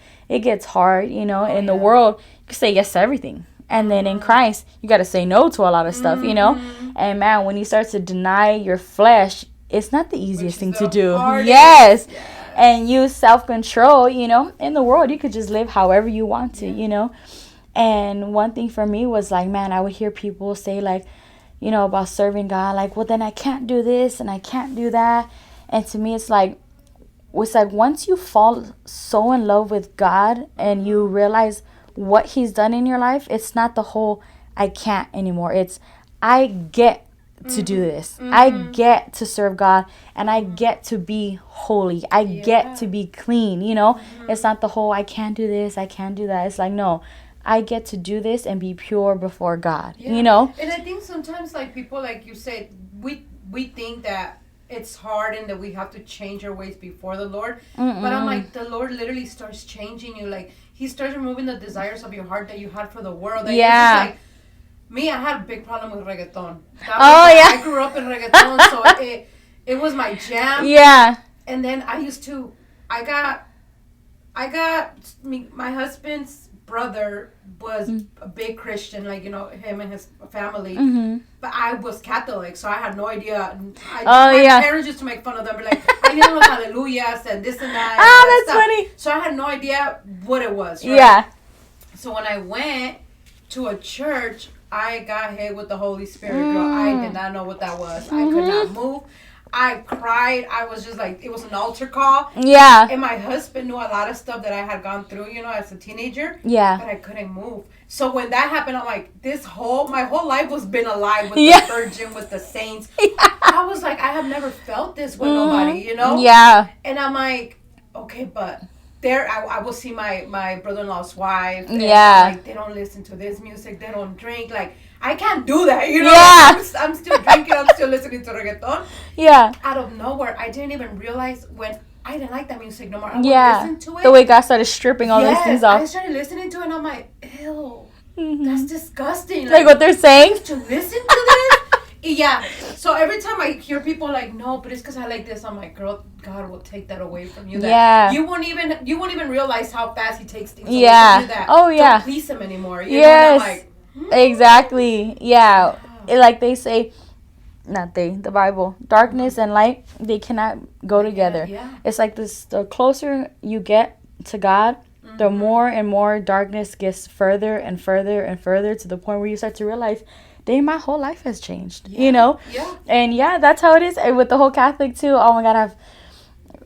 hard, you know. In the world, you can say yes to everything, and then in Christ, you got to say no to a lot of stuff, you know. And man, when you start to deny your flesh, it's not the easiest thing to do. And use self-control, you know. In the world, you could just live however you want to, you know. And one thing for me was like, man, I would hear people say like, you know, about serving God, like, well, then I can't do this and I can't do that. And to me, it's like once you fall so in love with God and you realize what he's done in your life, it's not the whole I can't anymore. It's I get to do this. I get to serve God, and I get to be holy. I get to be clean, you know? It's not the whole I can't do this, I can't do that. It's like, no, I get to do this and be pure before God, you know? And I think sometimes, like, people, like you said, we think that it's hard and that we have to change our ways before the Lord. But I'm like, the Lord literally starts changing you. Like, he starts removing the desires of your heart that you had for the world. Like, Yeah. it's just like, me, I had a big problem with reggaeton. Yeah. I grew up in reggaeton, so it was my jam. Yeah. And then I used to, my husband's brother was a big Christian, like, you know, him and his family. But I was Catholic, so I had no idea. My parents used to make fun of them, but like, I knew those hallelujahs and this and that. Oh, that's funny. So I had no idea what it was, right? Yeah. So when I went to a church, I got hit with the Holy Spirit, girl. I did not know what that was. I could not move. I cried. I was just like, it was an altar call. Yeah. And my husband knew a lot of stuff that I had gone through, you know, as a teenager. Yeah. But I couldn't move. So when that happened, I'm like, my whole life was been alive with the Virgin, with the saints. I was like, I have never felt this with nobody, you know? Yeah. And I'm like, okay, but there, I will see my brother-in-law's wife. Yeah. Like, they don't listen to this music. They don't drink. Like, I can't do that, you know? Yeah. I'm still drinking. I'm still listening to reggaeton. Yeah. Out of nowhere, I didn't even realize when I didn't like that music no more. I would listen to it. The way God started stripping all these things off. I started listening to it, and I'm like, ew, that's disgusting. Like what they're saying? To listen to this? Yeah. So every time I hear people like, no, but it's because I like this, I'm like, girl, God will take that away from you. That you won't even realize how fast He takes things away from you. That don't please Him anymore. You know? And I'm like, exactly. Yeah. Like they say, the Bible, darkness and light, they cannot go together. It's like this: the closer you get to God, the more and more darkness gets further and further and further, to the point where you start to realize, dang, my whole life has changed. You know? And that's how it is. And with the whole Catholic too. Oh my God,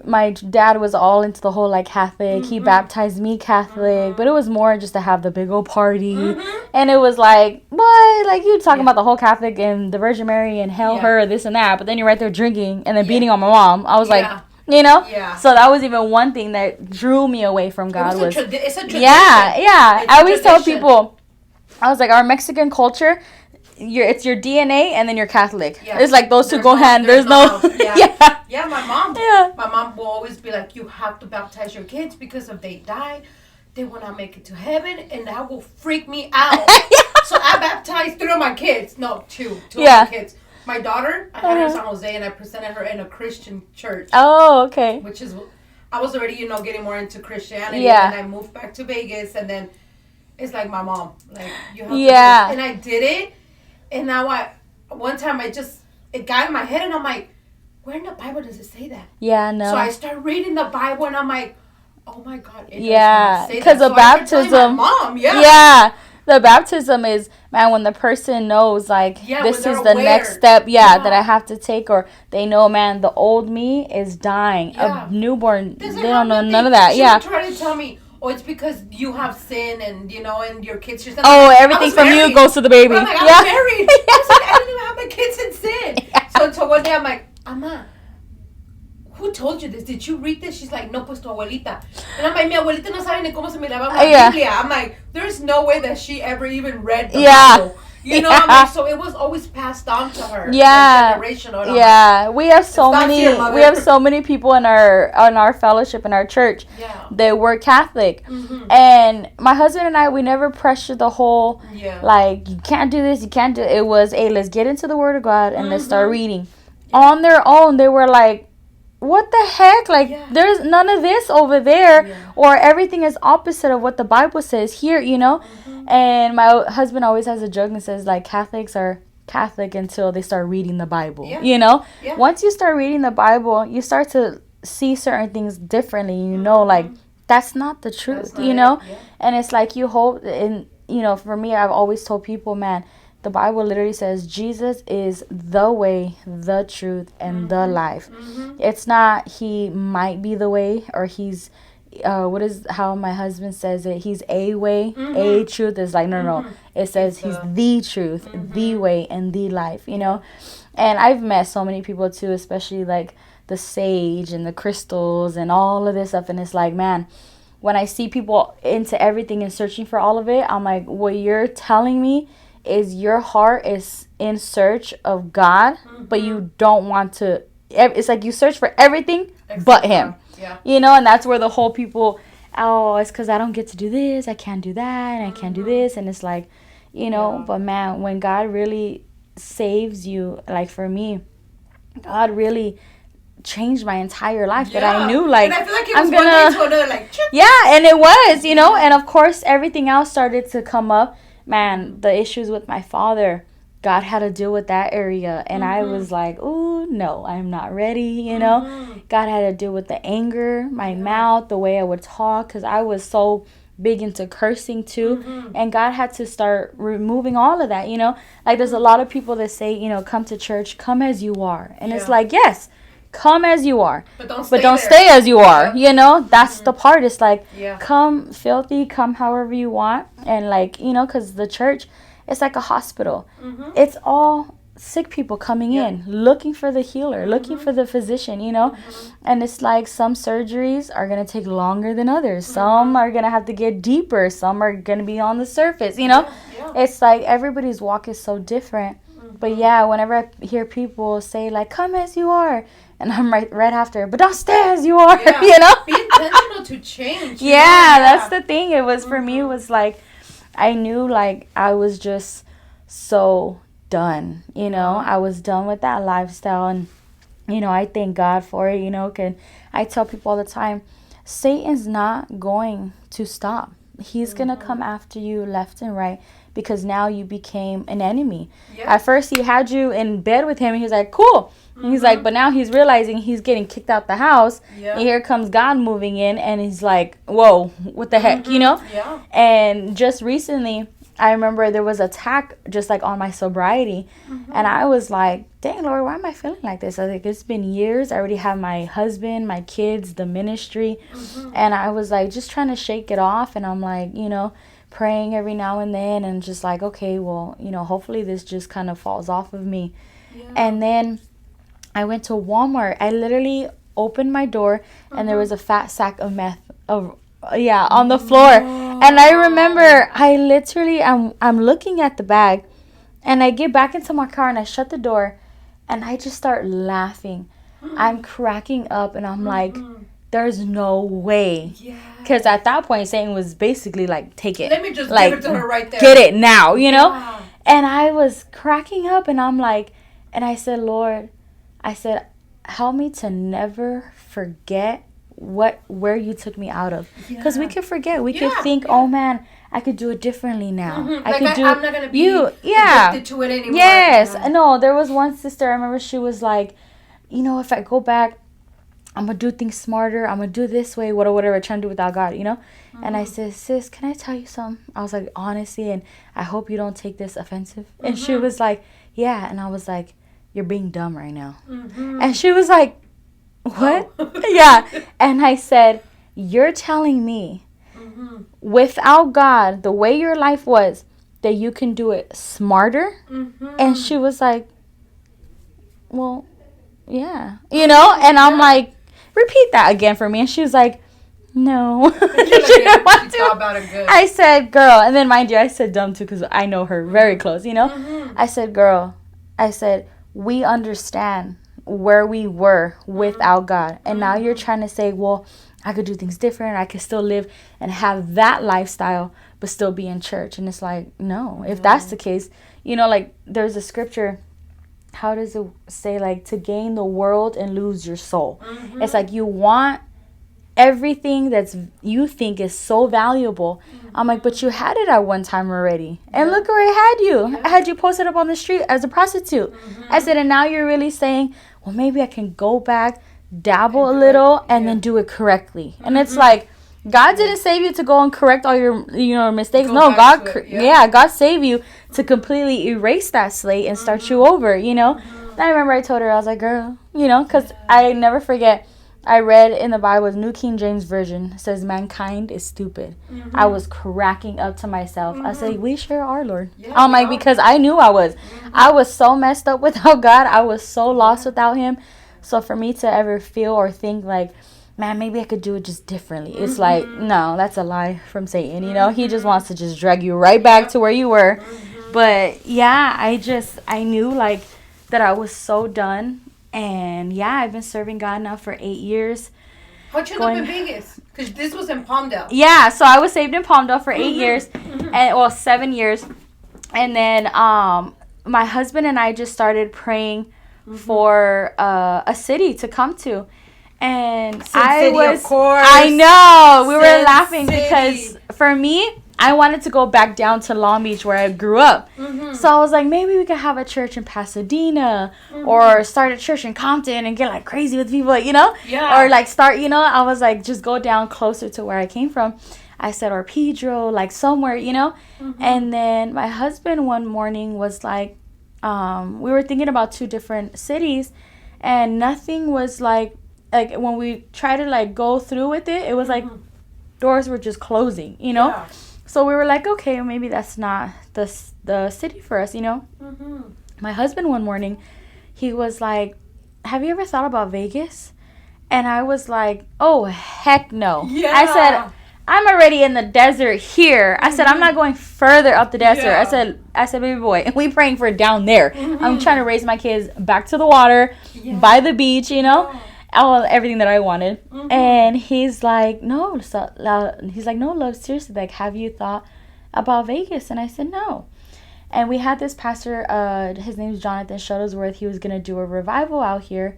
my dad was all into the whole like Catholic. He baptized me Catholic, but it was more just to have the big old party. And it was like, what? Like, you talking about the whole Catholic and the Virgin Mary and hell her, this and that, but then you're right there drinking and then beating on my mom. I was like, you know? So that was even one thing that drew me away from God. It's a tradition. I always tell people, I was like, our Mexican culture, it's your DNA and then you're Catholic. It's like those two go hand. There's no my mom will always be like, you have to baptize your kids, because if they die, they will not make it to heaven, and that will freak me out. So I baptized 3 of my kids. No, two of my kids. My daughter, I had her in San Jose, and I presented her in a Christian church. Oh, okay. Which is, I was already, getting more into Christianity, and I moved back to Vegas, and then it's like my mom, like, you have to do this. And I did it, and now one time it got in my head, and I'm like, where in the Bible does it say that? No. So I start reading the Bible, and I'm like, oh my God. Because the baptism. Mom, the baptism is, man, when the person knows, like, this is the next step, that I have to take, or they know, man, the old me is dying. A newborn, they don't know none of that. She would try to tell me, oh, it's because you have sin, and, and your kids. Everything from you goes to the baby. I'm like, I was married. I was like, I didn't even have my kids in sin. So until one day, I'm like, Ama, who told you this? Did you read this? She's like, no, pues tu abuelita. And I'm like, mi abuelita no sabe ni cómo se miraba una Biblia. I'm like, there's no way that she ever even read the Bible. You know, I'm like, so it was always passed on to her. Generational. We have so many people in our fellowship, in our church, that were Catholic. And my husband and I, we never pressured the whole, like, you can't do this, you can't do it. It was, hey, let's get into the Word of God and let's start reading. On their own, they were like, what the heck? Like, there's none of this over there, or everything is opposite of what the Bible says here, you know? And my husband always has a joke and says, like, Catholics are Catholic until they start reading the Bible, you know? Once you start reading the Bible, you start to see certain things differently. You know, like, that's not the truth, you know? And it's like, you hope, and, for me, I've always told people, man, the Bible literally says Jesus is the way, the truth, and the life. It's not He might be the way, or He's what is how my husband says it? He's a way, a truth. Is like, no. It says he's the truth, the way, and the life, you know? And I've met so many people too, especially like the sage and the crystals and all of this stuff. And it's like, man, when I see people into everything and searching for all of it, I'm like, what you're telling me is your heart is in search of God, but you don't want to. It's like you search for everything but Him. Yeah. You know, and that's where the whole people, oh, it's because I don't get to do this, I can't do that, and I can't do this. And it's like, you know, but man, when God really saves you, like for me, God really changed my entire life. That I knew, like, and I feel like it was one day to another, like, yeah, and it was, you know, and of course everything else started to come up. Man, the issues with my father, God had to deal with that area, and I was like, ooh, no, I'm not ready, you know. God had to deal with the anger, my mouth, the way I would talk, because I was so big into cursing too, and God had to start removing all of that, you know. Like, there's a lot of people that say, you know, come to church, come as you are, and it's like, yes, come as you are, but don't stay as you are, you know. That's the part. It's like, come filthy, come however you want, and like, you know, because the church, it's like a hospital. It's all sick people coming in, looking for the healer, looking for the physician, you know. And it's like some surgeries are going to take longer than others. Some are going to have to get deeper. Some are going to be on the surface, you know. It's like everybody's walk is so different. But yeah, whenever I hear people say like, come as you are, and I'm right after, but don't stay as you are, you know. Be intentional to change. Yeah, that's the thing. It was, for me, it was like, I knew like I was just so done, you know. I was done with that lifestyle, and you know, I thank God for it, you know. I tell people all the time, Satan's not going to stop. He's gonna come after you left and right, because now you became an enemy. At first he had you in bed with him, and he's like, cool. And he's like, but now he's realizing he's getting kicked out the house. And here comes God moving in, and he's like, whoa, what the heck, you know? And just recently, I remember there was an attack just like on my sobriety. And I was like, dang, Lord, why am I feeling like this? I was like, it's been years. I already have my husband, my kids, the ministry. And I was like, just trying to shake it off. And I'm like, you know, praying every now and then, and just like, okay, well, you know, hopefully this just kind of falls off of me. And then I went to Walmart. I literally opened my door, and there was a fat sack of meth on the floor. And I remember I literally, I'm looking at the bag, and I get back into my car, and I shut the door, and I just start laughing. I'm cracking up, and I'm like, there's no way. Because at that point, Satan was basically like, take it. Let me just like, give it to her right there. Get it now, you know? And I was cracking up, and I'm like, and I said, Lord, I said, help me to never forget where you took me out of. Because we could forget. We could think, oh man, I could do it differently now. I'm not going to be addicted to it anymore. Yes. No, there was one sister, I remember she was like, you know, if I go back, I'm going to do things smarter. I'm going to do it this way, whatever I'm trying to do without God, you know? And I said, sis, can I tell you something? I was like, honestly, and I hope you don't take this offensive. And she was like, yeah. And I was like, you're being dumb right now. And she was like, what? Yeah. And I said, you're telling me without God, the way your life was, that you can do it smarter? And she was like, well, yeah, you know. And I'm like, repeat that again for me. And she was like, no. She didn't want to. I said, girl, and then mind you, I said dumb too, because I know her very close, you know. I said, girl, I said, we understand where we were without God, and now you're trying to say, well, I could do things different, I could still live and have that lifestyle but still be in church. And it's like, no. If that's the case, you know, like there's a scripture, how does it say, like, to gain the world and lose your soul? It's like you want everything that's you think is so valuable. I'm like, but you had it at one time already, and look where I had you. I had you posted up on the street as a prostitute. I said, and now you're really saying, well, maybe I can go back, dabble a little, and then do it correctly. And it's like, God didn't save you to go and correct all your mistakes. No, God, God saved you to completely erase that slate and start you over, you know. And I remember I told her, I was like, girl, you know, because I never forget, I read in the Bible, New King James Version says, mankind is stupid. I was cracking up to myself. I said, we sure are, Lord. Yeah, I'm like, because I knew I was. I was so messed up without God. I was so lost without Him. So for me to ever feel or think like, man, maybe I could do it just differently. It's like, no, that's a lie from Satan. You know, he just wants to just drag you right back to where you were. But yeah, I knew like that I was so done. And yeah, I've been serving God now for 8 years. How'd you end up in Vegas? Because this was in Palmdale. Yeah, so I was saved in Palmdale for 8 years, and well, 7 years. And then my husband and I just started praying for a city to come to. And Of course. I know, we were Sin laughing City. because for me, I wanted to go back down to Long Beach where I grew up. So I was like, maybe we could have a church in Pasadena or start a church in Compton and get like crazy with people, you know? Yeah. Or like start, you know, I was like, just go down closer to where I came from. I said, or Pedro, like somewhere, you know? And then my husband one morning was like, we were thinking about 2 different cities and nothing was like when we tried to like go through with it, it was like doors were just closing, you know? Yeah. So we were like, okay, maybe that's not the city for us, you know? My husband one morning, he was like, have you ever thought about Vegas? And I was like, oh, heck no. Yeah. I said, I'm already in the desert here. I said, I'm not going further up the desert. Yeah. I said, baby boy, we praying for down there. I'm trying to raise my kids back to the water, by the beach, you know? Everything that I wanted. And he's like, no, no, love, seriously, like, have you thought about Vegas? And I said, no. And we had this pastor, his name's Jonathan Shuttlesworth. He was going to do a revival out here.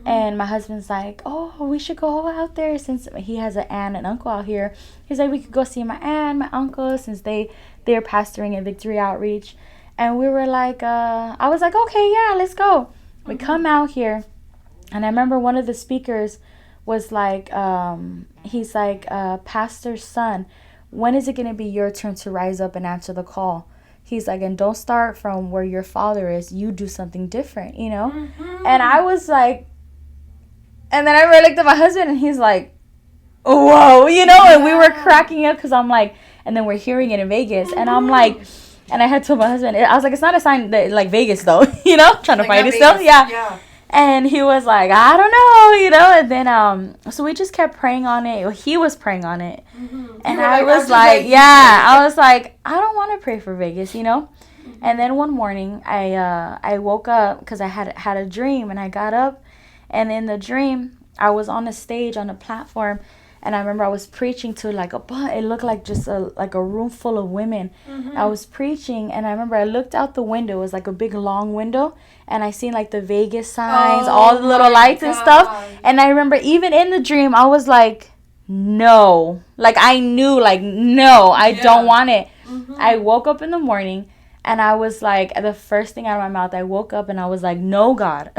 And my husband's like, oh, we should go out there since he has an aunt and uncle out here. He's like, we could go see my aunt, my uncle, since they're pastoring at Victory Outreach. And we were like, I was like, okay, yeah, let's go. We come out here. And I remember one of the speakers was like, he's like, pastor's son, when is it going to be your turn to rise up and answer the call? He's like, and don't start from where your father is. You do something different, you know? And I was like, and then I really looked at my husband and he's like, whoa, you know? And we were cracking up because I'm like, and then we're hearing it in Vegas. And I'm like, and I had told my husband, I was like, it's not a sign that like Vegas though, you know? Trying to find it still. Yeah. And he was like, I don't know, you know? And then, so we just kept praying on it. He was praying on it. And I was like, I was like, I don't want to pray for Vegas, you know? And then one morning, I woke up because I had a dream. And I got up. And in the dream, I was on a stage, on a platform. And I remember I was preaching to like it looked like just like a room full of women. I was preaching and I remember I looked out the window. It was like a big long window. And I seen like the Vegas signs, all the little lights and stuff. And I remember even in the dream, I was like, no. Like I knew like, no, I don't want it. I woke up in the morning and I was like, the first thing out of my mouth, I woke up and I was like, no, God.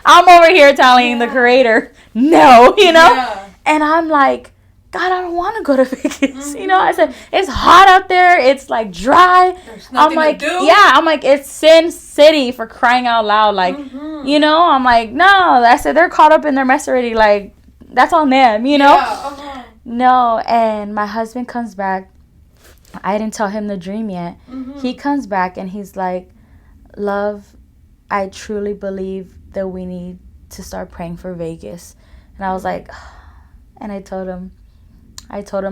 I'm over here telling the Creator, no, you know? And I'm like, God, I don't want to go to Vegas. You know, I said, it's hot out there. It's like dry. There's nothing I'm like, to do. yeah, I'm like, it's Sin City for crying out loud. Like, you know, I'm like, no. I said, they're caught up in their mess already. Like, that's on them, you know? No, and my husband comes back. I didn't tell him the dream yet. He comes back and he's like, love, I truly believe that we need to start praying for Vegas. And I was like, and I told him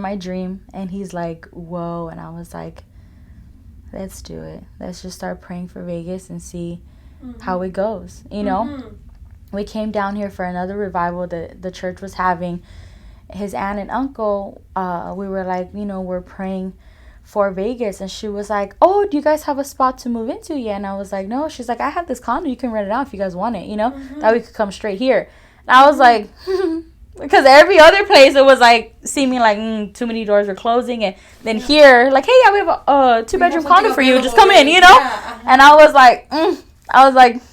my dream, and he's like, whoa. And I was like, let's do it. Let's just start praying for Vegas and see how it goes, you know? We came down here for another revival that the church was having. His aunt and uncle, we were like, you know, we're praying for Vegas. And she was like, oh, do you guys have a spot to move into yet? And I was like, no. She's like, I have this condo. You can rent it out if you guys want it, you know? That we could come straight here. And I was like, because every other place it was like seeming like too many doors were closing, and then here like, hey, yeah, we have a 2-bedroom condo for you, just come in, you know? And I was like,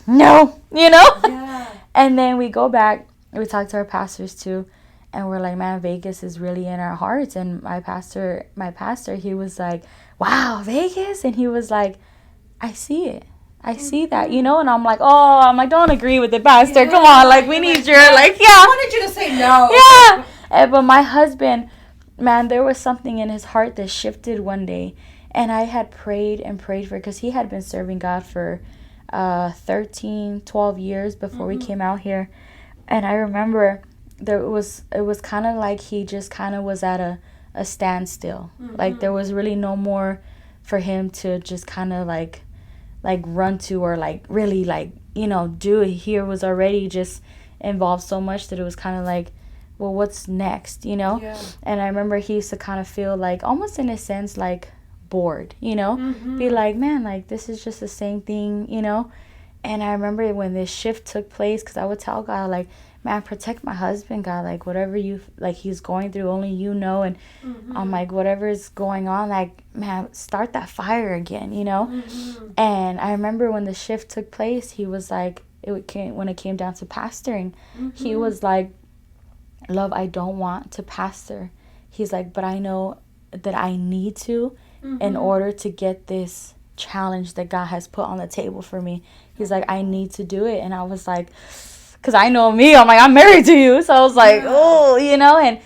no, you know? And then we go back, we talk to our pastors too, and we're like, man, Vegas is really in our hearts. And my pastor, he was like, wow, Vegas. And he was like, I see it. I see that, you know, and I'm like, oh, I'm like, don't agree with it, Pastor. Come on, like, we need your, like, yeah. I wanted you to say no. Yeah. But my husband, man, there was something in his heart that shifted one day. And I had prayed and prayed for, because he had been serving God for 13, 12 years before we came out here. And I remember it was kind of like he just kind of was at a standstill. Like, there was really no more for him to just kind of like run to, or like really like, you know, do it. Here was already just involved so much that it was kind of like, well, what's next, you know? Yeah. And I remember he used to kind of feel like, almost in a sense, like bored, you know? Be like, man, like, this is just the same thing, you know? And I remember when this shift took place, because I would tell God, like, man, protect my husband, God, like, whatever you, like, he's going through, only you know. And I'm like, whatever is going on, like, man, start that fire again, you know? And I remember when the shift took place, he was like, when it came down to pastoring, he was like, love, I don't want to pastor. He's like, but I know that I need to in order to get this challenge that God has put on the table for me. He's like, I need to do it. And I was like, because I know me, I'm like, I'm married to you. So I was like, oh, you know, and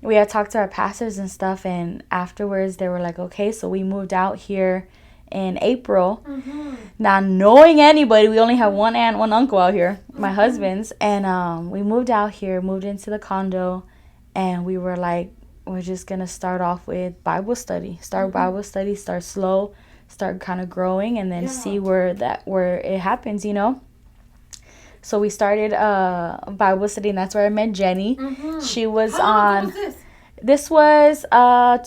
we had talked to our pastors and stuff. And afterwards, they were like, okay, so we moved out here in April. Not knowing anybody, we only have one aunt, one uncle out here, my husband's. And we moved out here, moved into the condo. And we were like, we're just going to start off with Bible study. Bible study, start slow, start kind of growing, and then see where it happens, you know. So we started Bible study, and that's where I met Jenny. She was How long ago was this was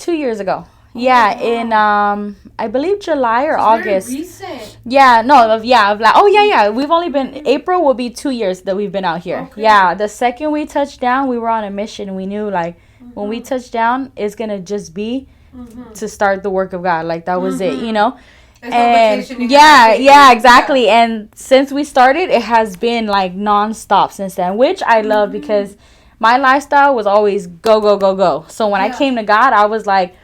2 years ago. Yeah, in I believe July or August. Very recent. Yeah, no, yeah. We've only been, April will be 2 years that we've been out here. Okay. Yeah, the second we touched down, we were on a mission. We knew, like, when we touched down, it's gonna just be to start the work of God. Like, that was it, you know. There's And yeah, exactly. Yeah. And since we started, it has been like nonstop since then, which I love, because my lifestyle was always go, go, go, go. So when I came to God, I was like,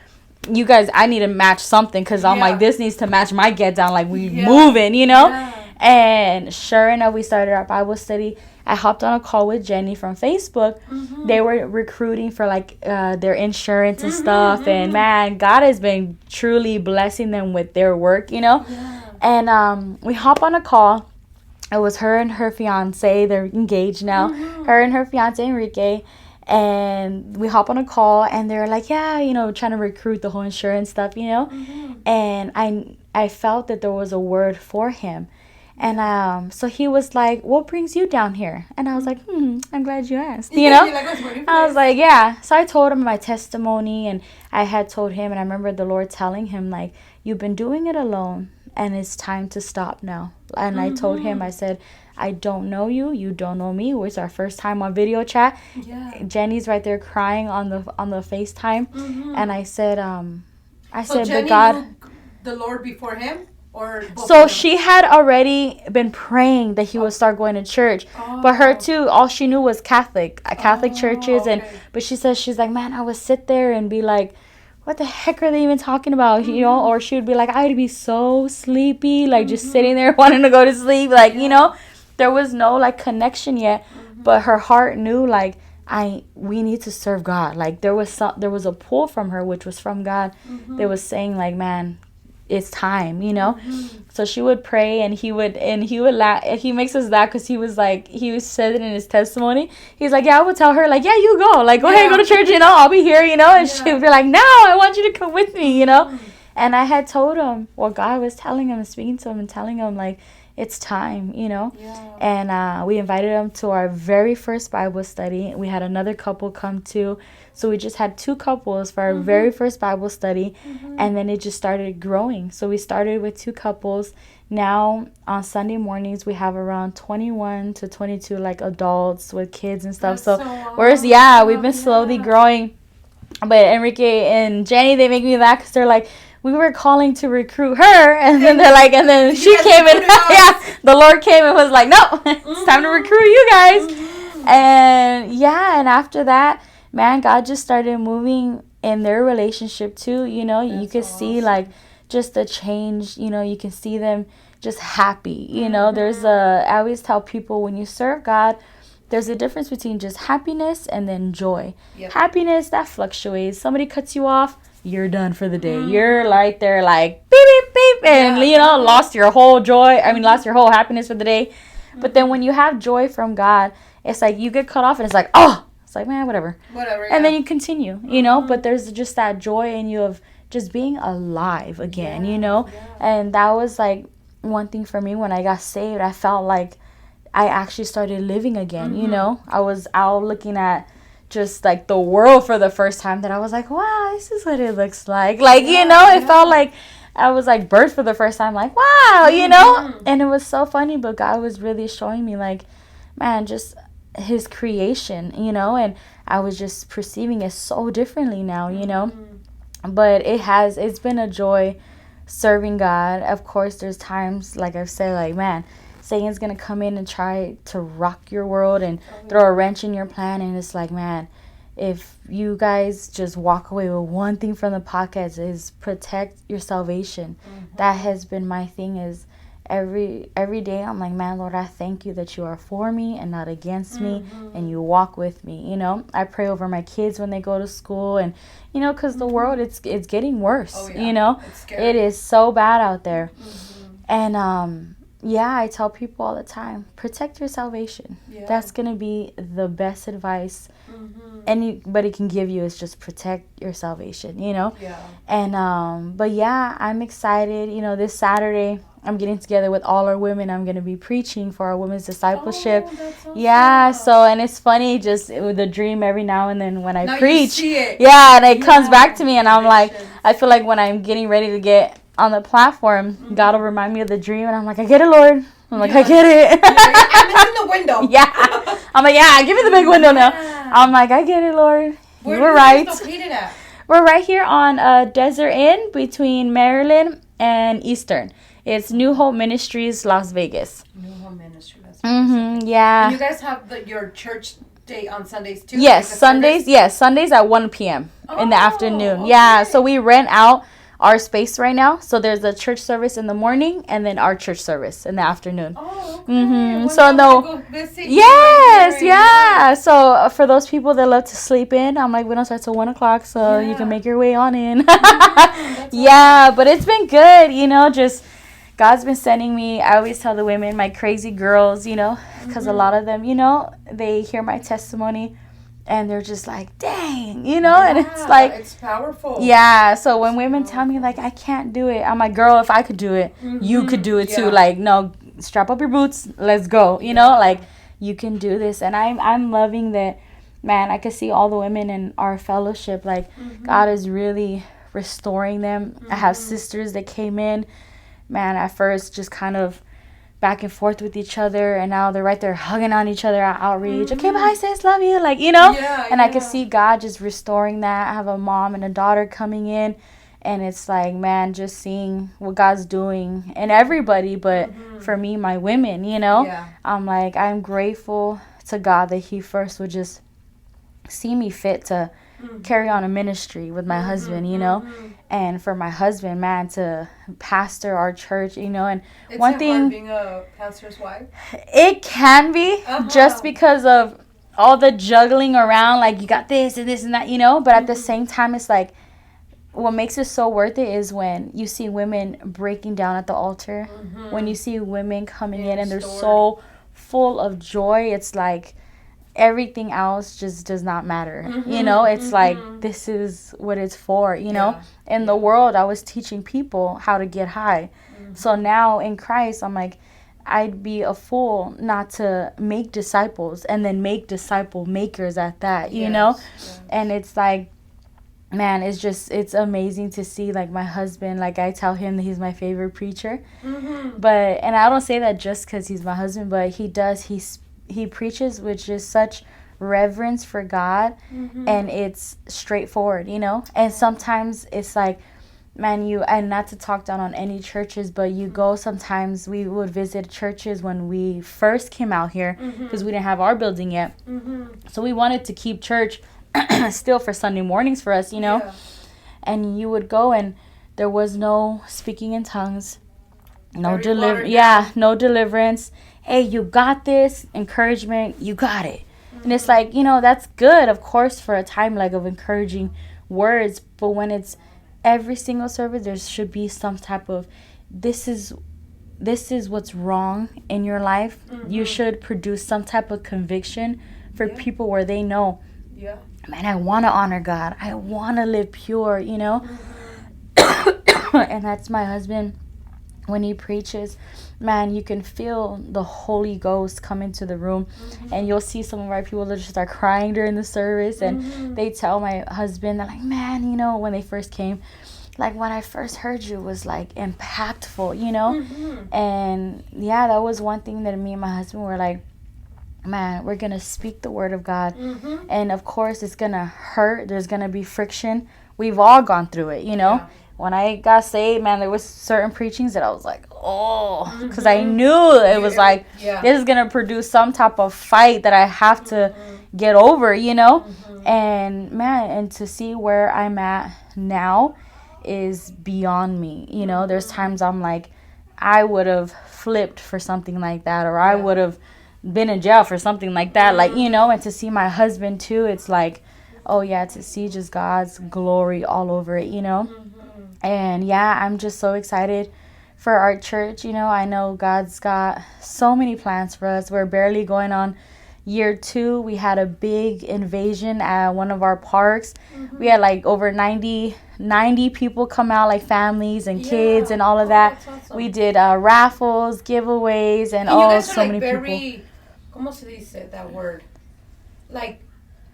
you guys, I need to match something, because I'm like, this needs to match my get down. Like, we moving, you know. And sure enough, we started our Bible study. I hopped on a call with Jenny from Facebook. They were recruiting for like their insurance and stuff. And man, God has been truly blessing them with their work, you know. And we hop on a call. It was her and her fiance. They're engaged now. Her and her fiance Enrique. And we hop on a call, and they're like, yeah, you know, trying to recruit the whole insurance stuff, you know. And I felt that there was a word for him. And so he was like, what brings you down here? And I was like, I'm glad you asked, you know. I was like, yeah. So I told him my testimony, and I had told him, and I remember the Lord telling him, like, you've been doing it alone, and it's time to stop now. And I told him, I said, I don't know you, you don't know me. It was our first time on video chat. Jenny's right there crying on the FaceTime. And I said, Jenny but God, knew the Lord before him? Or so she had already been praying that he would start going to church. But her too, all she knew was Catholic churches. And but she says, she's like, man, I would sit there and be like, what the heck are they even talking about, you know? Or she would be like, I would be so sleepy, like just sitting there wanting to go to sleep, like, you know. There was no like connection yet, but her heart knew, like, we need to serve God. Like, there was a pull from her, which was from God. That was saying, like, man, it's time, you know. So she would pray, and he would laugh. He makes us laugh, because he said it in his testimony. He's like, yeah, I would tell her, like, yeah, you go, like, go ahead, go to church, you know, I'll be here, you know. And she would be like, no, I want you to come with me, you know. And I had told him what God was telling him, and speaking to him, and telling him, like, it's time, you know. And we invited him to our very first Bible study. We had another couple come too. So we just had 2 couples for our very first Bible study. And then it just started growing. So we started with 2 couples. Now on Sunday mornings, we have around 21 to 22 like adults with kids and stuff. So awesome. We've been slowly growing. But Enrique and Jenny, they make me laugh, because they're like, we were calling to recruit her, and then they're like, and then she came and the Lord came and was like, no, it's time to recruit you guys. And after that, man, God just started moving in their relationship too. You know, you could see, like, just the change. You can see them just happy. I always tell people, when you serve God, there's a difference between just happiness and then joy. Yep. Happiness, that fluctuates. Somebody cuts you off, you're done for the day. You're like, they're like, beep, beep, beep, and, lost your whole joy. Lost your whole happiness for the day. But then when you have joy from God, it's like you get cut off and it's like, oh, it's like, man, whatever. And then you continue, but there's just that joy in you of just being alive again, And that was like one thing for me when I got saved. I felt like I actually started living again, I was out looking at just like the world for the first time, that I was like, wow, this is what it looks like. It felt like I was like birthed for the first time, like, wow, And it was so funny, but God was really showing me, like, man, just his creation, and I was just perceiving it so differently now, But it's been a joy serving God. Of course, there's times, like I've said, like, man, Satan's going to come in and try to rock your world and throw a wrench in your plan. And it's like, man, if you guys just walk away with one thing from the podcast, is protect your salvation. That has been my thing, is every day I'm like, man, Lord, I thank you that you are for me and not against me, and you walk with me. I pray over my kids when they go to school, and because the world, it's getting worse. It's scary. It is so bad out there. And I tell people all the time, protect your salvation. That's gonna be the best advice anybody can give you, is just protect your salvation. And but I'm excited. This Saturday I'm getting together with all our women. I'm going to be preaching for our women's discipleship. So, and it's funny, just with the dream every now and then when I preach. And it comes back to me, and I'm like, I feel like when I'm getting ready to get on the platform, God will remind me of the dream, and I'm like, I get it, Lord. I'm like, I get it. I'm in the window. I'm like, give me the big window now. I'm like, I get it, Lord. You were right. At? We're right here on Desert Inn between Maryland and Eastern. It's New Hope Ministries, Las Vegas. New Hope Ministries, Las Vegas. Yeah. And you guys have your church day on Sundays too? Yes, Sundays. Yes, Sundays at 1 p.m. in the afternoon. Okay. Yeah, so we rent out our space right now. So there's a church service in the morning, and then our church service in the afternoon. Oh, okay. So no. Yes, yeah. So for those people that love to sleep in, I'm like, we don't start till 1 o'clock, so you can make your way on in. Yeah, but it's been good, just God's been sending me. I always tell the women, my crazy girls, because a lot of them, they hear my testimony, and they're just like, dang, and it's like, it's powerful. Yeah. So when women tell me, like, I can't do it, I'm like, girl, if I could do it, you could do it too. Like, no, strap up your boots, let's go. Like, you can do this. And I'm loving that, man. I could see all the women in our fellowship, like, God is really restoring them. I have sisters that came in, man, at first just kind of back and forth with each other, and now they're right there hugging on each other at outreach. Okay, bye sis, love you, like, and I can see God just restoring that. I have a mom and a daughter coming in, and it's like, man, just seeing what God's doing in everybody, but for me, my women, I'm like, I'm grateful to God that he first would just see me fit to carry on a ministry with my husband, and for my husband, man, to pastor our church, and it's one thing, hard being a pastor's wife. It can be, just because of all the juggling around, like, you got this and this and that, but at the same time, it's like, what makes it so worth it is when you see women breaking down at the altar, when you see women coming in and they're so full of joy. It's like everything else just does not matter. It's like, this is what it's for. In the world, I was teaching people how to get high. So now in Christ, I'm like, I'd be a fool not to make disciples, and then make disciple makers at that. And it's like, man, it's amazing to see, like, my husband, like, I tell him that he's my favorite preacher, and I don't say that just because he's my husband, but he preaches with just such reverence for God, and it's straightforward, and sometimes it's like, man, and not to talk down on any churches, but you go, sometimes we would visit churches when we first came out here, because we didn't have our building yet, so we wanted to keep church still for Sunday mornings for us, and you would go, and There was no speaking in tongues, no Very watered no deliverance. Hey, you got this. Encouragement, you got it. And it's like, that's good, of course, for a time like of encouraging words. But when it's every single service, there should be some type of this is what's wrong in your life. You should produce some type of conviction for people where they know, man, I want to honor God. I want to live pure, And that's my husband. When he preaches, man, you can feel the Holy Ghost come into the room. And you'll see some of our people that just start crying during the service. And they tell my husband, they're like, man, when they first came, like, when I first heard you was like impactful, And yeah, that was one thing that me and my husband were like, man, we're gonna speak the word of God. And of course it's gonna hurt. There's gonna be friction. We've all gone through it, When I got saved, man, there was certain preachings that I was like, oh, because I knew it was like, this is going to produce some type of fight that I have to get over, And, man, and to see where I'm at now is beyond me. There's times I'm like, I would have flipped for something like that, or I would have been in jail for something like that. Like, and to see my husband too, it's like, oh, yeah, to see just God's glory all over it, And yeah, I'm just so excited for our church. I know God's got so many plans for us. We're barely going on year 2. We had a big invasion at one of our parks. We had like over 90 people come out, like families and kids and all of that. Awesome. We did raffles, giveaways, and so many people. ¿Cómo se dice that word? Like,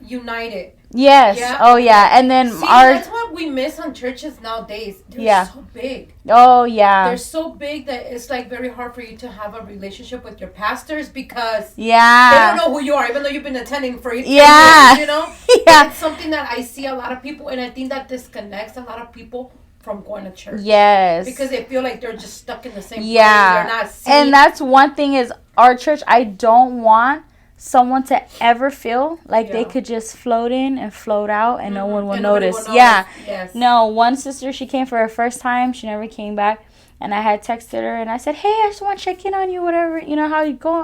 united. Yes. Yeah. Oh, yeah. And then that's what we miss on churches nowadays. They're so big. Oh, yeah. They're so big that it's like very hard for you to have a relationship with your pastors because they don't know who you are, even though you've been attending for years, Yeah. It's something that I see a lot of people, and I think that disconnects a lot of people from going to church. Yes. Because they feel like they're just stuck in the same place. Yeah. They're not seen. And that's one thing is our church, I don't want someone to ever feel like they could just float in and float out and no one will notice. Yes. No, one sister, she came for her first time. She never came back. And I had texted her and I said, hey, I just want to check in on you, whatever,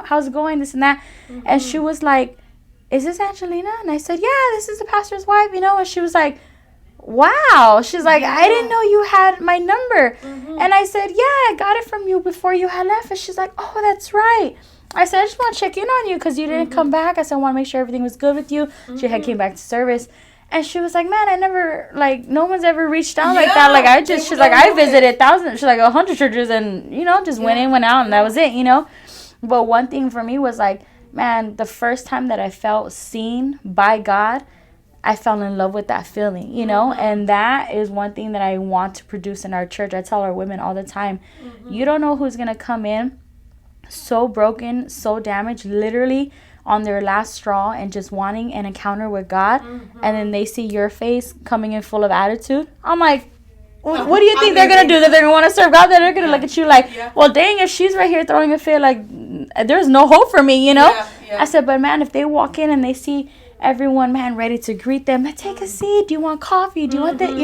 how's it going, this and that. And she was like, is this Angelina? And I said, yeah, this is the pastor's wife, And she was like, wow. She's like, I didn't know you had my number. And I said, yeah, I got it from you before you had left. And she's like, oh, that's right. I said, I just want to check in on you because you didn't come back. I said, I want to make sure everything was good with you. She had came back to service. And she was like, man, I never, like, no one's ever reached out like that. Like, she's like, I visited thousands, she's like 100 churches and, just went in, went out, and that was it, But one thing for me was like, man, the first time that I felt seen by God, I fell in love with that feeling, And that is one thing that I want to produce in our church. I tell our women all the time, you don't know who's going to come in so broken, so damaged, literally on their last straw and just wanting an encounter with God, and then they see your face coming in full of attitude. I'm like, what do you think they're going to do? That they're going to want to serve God? That they're going to look at you like, well, dang, if she's right here throwing a fit, like, there's no hope for me, I said, but man, if they walk in and they see everyone, man, ready to greet them, take a seat, do you want coffee, do you want that,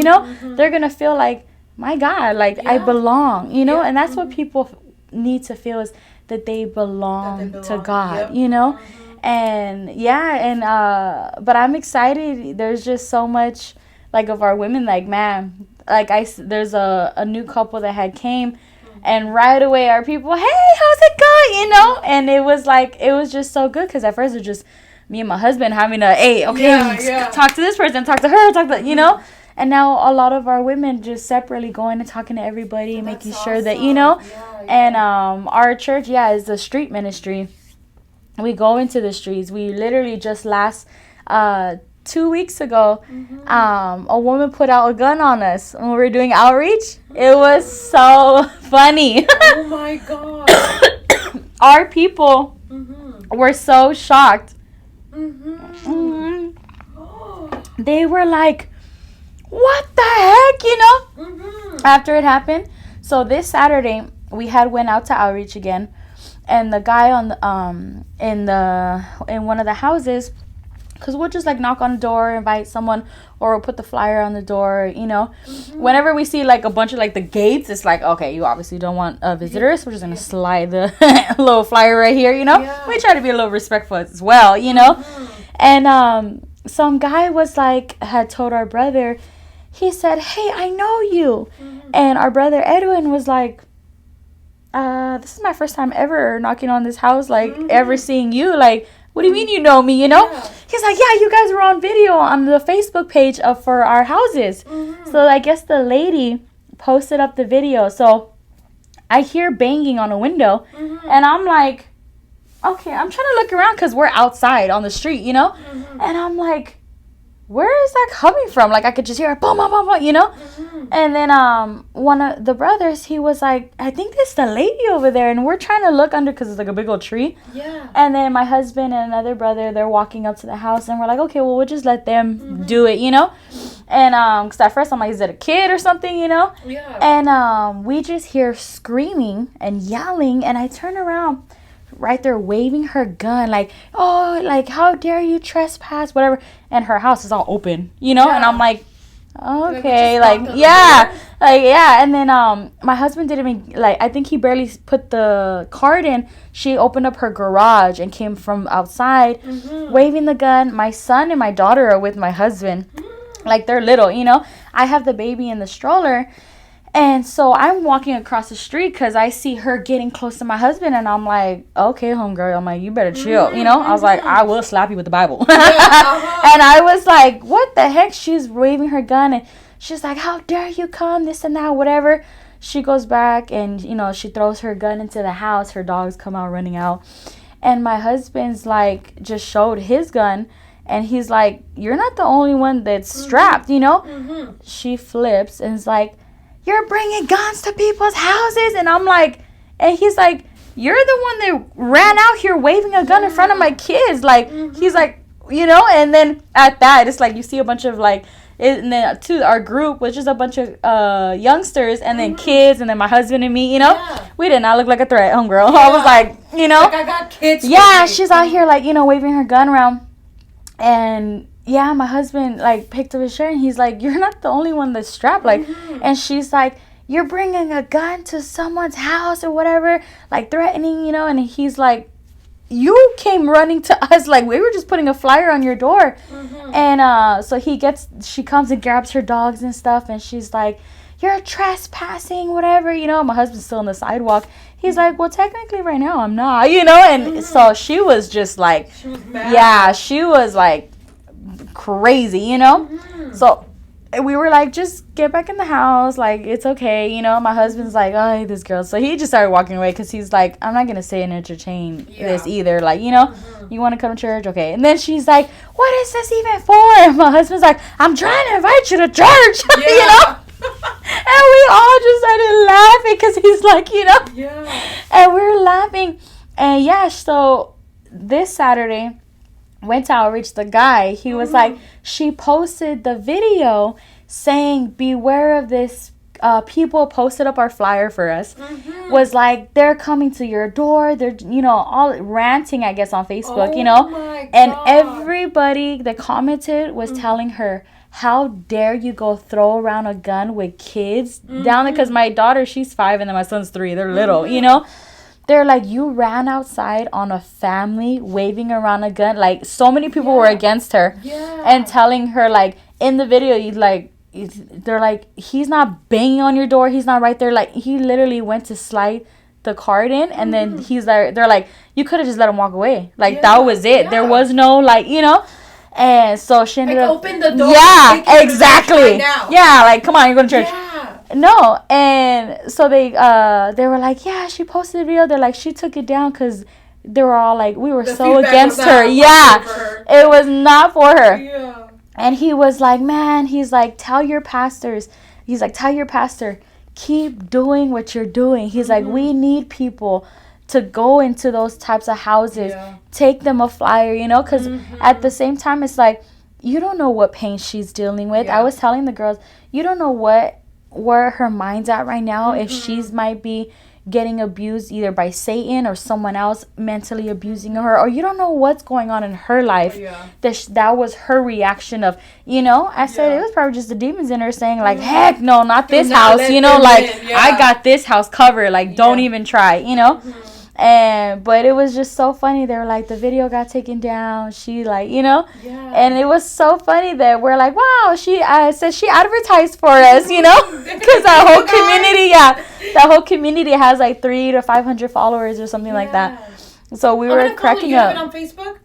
they're going to feel like, my God, like, I belong, and that's what people need to feel is that they belong to God, and but I'm excited. There's just so much like of our women, like, man, like there's a new couple that had came, and right away our people, hey, how's it going, and it was just so good because at first it was just me and my husband having talk to this person, talk to her, and now a lot of our women just separately going and talking to everybody and making sure that, and our church, is a street ministry. We go into the streets. We literally just last 2 weeks ago, a woman put out a gun on us when we were doing outreach. It was so funny. Oh my God. Our people were so shocked. They were like, what the heck, after it happened. So this Saturday we had went out to outreach again, and the guy on the in one of the houses, because we'll just like knock on the door, invite someone, or we'll put the flyer on the door, you know. Whenever we see like a bunch of like the gates, it's like, okay, you obviously don't want visitors. We're just gonna slide the little flyer right here, you know. We try to be a little respectful as well, you know. And some guy was like, had told our brother, he said, hey, I know you. And our brother Edwin was like, this is my first time ever knocking on this house, like ever seeing you, like, what do you mean you know me, you know? He's like, yeah, you guys were on video on the Facebook page for our houses. So I guess the lady posted up the video. So I hear banging on a window, and I'm like, okay, I'm trying to look around because we're outside on the street, you know? And I'm like, where is that coming from? Like, I could just hear boom, boom, boom, boom, you know? And then one of the brothers, he was like, I think it's the lady over there. And we're trying to look under because it's like a big old tree. And then my husband and another brother, they're walking up to the house. And we're like, okay, well, we'll just let them do it, you know? And because at first I'm like, is it a kid or something, you know? And we just hear screaming and yelling. And I turn around. Right there waving her gun like, oh, like, how dare you trespass, whatever. And her house is all open, you know. And I'm like, okay, like yeah. And then my husband didn't even, like, I think he barely put the card in. She opened up her garage and came from outside waving the gun. My son and my daughter are with my husband, like, they're little, you know. I have the baby in the stroller. And so I'm walking across the street because I see her getting close to my husband. And I'm like, okay, homegirl. I'm like, you better chill. You know, I was like, I will slap you with the Bible. And I was like, what the heck? She's waving her gun. And she's like, how dare you come? This and that, whatever. She goes back and, you know, she throws her gun into the house. Her dogs come out running out. And my husband's like, just showed his gun. And he's like, you're not the only one that's strapped, you know. She flips and is like, you're bringing guns to people's houses. And I'm like, and he's like, you're the one that ran out here waving a gun in front of my kids. Like, he's like, you know. And then at that, it's like you see a bunch of like, and then to our group, which is a bunch of youngsters, and then kids, and then my husband and me, you know. We did not look like a threat, homegirl. I was like, you know, like, I got kids. Yeah, she's out here like, you know, waving her gun around. And yeah, my husband like picked up his shirt and he's like, you're not the only one that's strapped, like. And she's like, you're bringing a gun to someone's house or whatever, like threatening, you know. And he's like, you came running to us, like we were just putting a flyer on your door. And so she comes and grabs her dogs and stuff, and she's like, you're trespassing, whatever, you know. My husband's still on the sidewalk. He's like, well, technically right now I'm not, you know. And so she was just like, she was like crazy, you know. So we were like, just get back in the house, like, it's okay, you know. My husband's like, oh, I hate this girl. So he just started walking away because he's like, I'm not gonna say and entertain this either, like, you know. You want to come to church, okay. And then she's like, what is this even for? And my husband's like, I'm trying to invite you to church. You know. And we all just started laughing because he's like, you know. And we were laughing. And yeah, so this Saturday went to outreach. The guy, he was like, she posted the video saying, beware of this. People posted up our flyer for us. Was like, they're coming to your door, they're, you know, all ranting, I guess, on Facebook, you know. And everybody that commented was telling her, how dare you go throw around a gun with kids down there? Because my daughter, she's 5, and then my son's 3. They're little, you know. They're like, you ran outside on a family waving around a gun. Like, so many people were against her and telling her, like, in the video, they're like, he's not banging on your door, he's not right there. Like, he literally went to slide the card in, and then he's there. They're like, you could have just let him walk away. Like, that was it. There was no, like, you know. And so she ended up open the door. Yeah, exactly. Right, yeah, like, come on, you're going to church. No. And so they were like, yeah, she posted a video. They're like, she took it down because they were all like, we were so against her. It was not for her. And he was like, man, he's like, tell your pastors. He's like, tell your pastor, keep doing what you're doing. He's like, we need people to go into those types of houses, take them a flyer, you know, because at the same time, it's like, you don't know what pain she's dealing with. I was telling the girls, you don't know what where her mind's at right now, if she's might be getting abused either by Satan or someone else mentally abusing her, or you don't know what's going on in her life. That was her reaction of, I said it was probably just the demons in her saying like, heck no, not this house, like I got this house covered, like don't even try, but it was just so funny. They were like, the video got taken down. She like, and it was so funny that we're like, wow, she said she advertised for us, because our whole community, that whole community has like 300 to 500 followers or something like that. So we were cracking up. You have it on Facebook?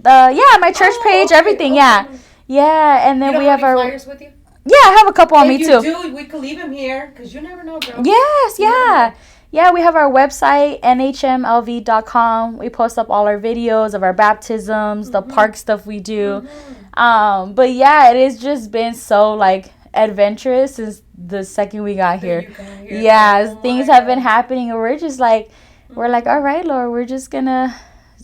My church page, everything, okay. Yeah, and then you we have our flyers with you? Yeah, I have a couple on me too. If you do, we could leave them here because you never know, bro. Yes, yeah. Yeah, we have our website, nhmlv.com. We post up all our videos of our baptisms, the park stuff we do. But yeah, it has just been so like adventurous since the second we got here. Yeah, things have been happening, and we're just like, we're like, all right, Lord, we're just gonna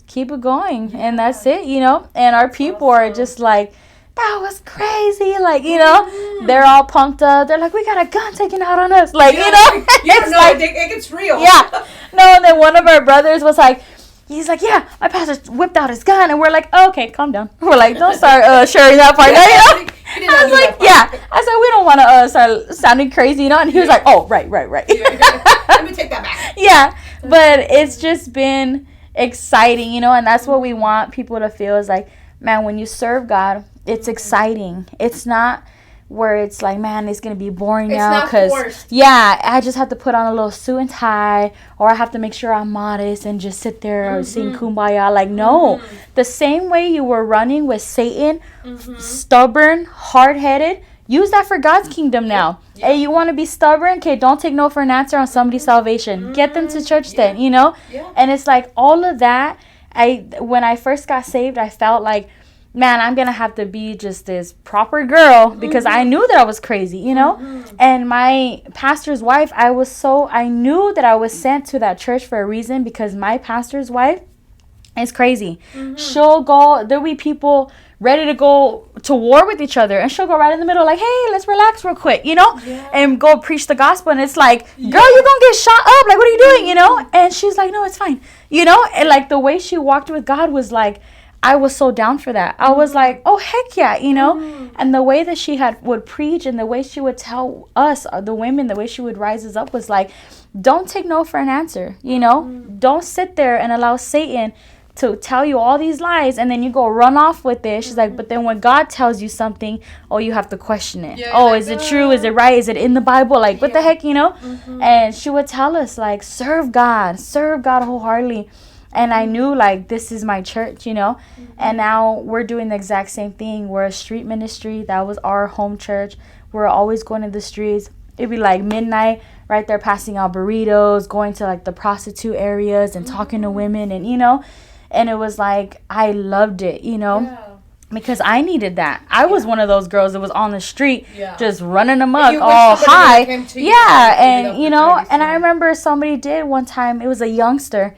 keep it going, and that's it, And our people are just like, that was crazy, like, they're all pumped up. They're like, we got a gun taken out on us, like, it's like it gets real. Yeah, no. And then one of our brothers was like, he's like, yeah, my pastor whipped out his gun, and we're like, oh, okay, calm down. We're like, don't start sharing that part. I was like, I said we don't want to start sounding crazy, And he was like, oh, right. Let me take that back. Yeah, but it's just been exciting, and that's what we want people to feel is like, man, when you serve God, it's exciting. It's not where it's like, man, it's going to be boring now because, I just have to put on a little suit and tie, or I have to make sure I'm modest and just sit there or sing Kumbaya. Like, no. The same way you were running with Satan, stubborn, hard-headed, use that for God's kingdom now. Hey, you want to be stubborn? Okay, don't take no for an answer on somebody's salvation. Get them to church then, And it's like all of that. When I first got saved, I felt like, man, I'm going to have to be just this proper girl because I knew that I was crazy, And my pastor's wife, I knew that I was sent to that church for a reason because my pastor's wife is crazy. There'll be people ready to go to war with each other, and she'll go right in the middle like, hey, let's relax real quick, and go preach the gospel. And it's like, girl, you're gonna get shot up, like, what are you doing, And she's like, no, it's fine, and like the way she walked with God was like, I was so down for that. I was like, oh, heck yeah, and the way that she would preach, and the way she would tell us, the women, the way she would rise us up was like, don't take no for an answer, don't sit there and allow Satan to tell you all these lies, and then you go run off with it. She's like, but then when God tells you something, you have to question it. Is it true? Is it right? Is it in the Bible? Like, what the heck, And she would tell us, like, serve God wholeheartedly. And I knew, like, this is my church, And now we're doing the exact same thing. We're a street ministry. That was our home church. We're always going to the streets. It'd be like midnight, right there passing out burritos, going to like the prostitute areas and talking to women, and and it was like, I loved it, because I needed that. I was one of those girls that was on the street just running amok, all high. And I remember somebody did one time, it was a youngster,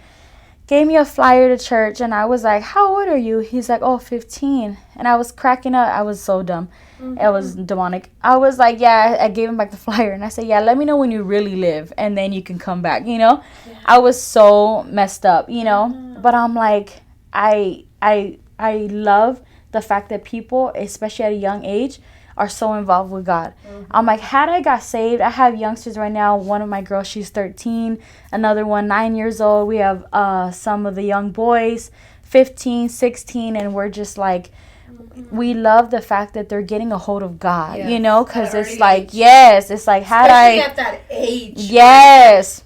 gave me a flyer to church, and I was like, how old are you? He's like, 15. And I was cracking up. I was so dumb. It was demonic. I was like, I gave him back the flyer, and I said, let me know when you really live, and then you can come back, I was so messed up, but I'm like, I love the fact that people, especially at a young age, are so involved with God. I'm like, had I got saved, I have youngsters right now. One of my girls, she's 13. Another one, 9 years old. We have some of the young boys, 15, 16, and we're just like, we love the fact that they're getting a hold of God, because it's like, it's like, especially at that age,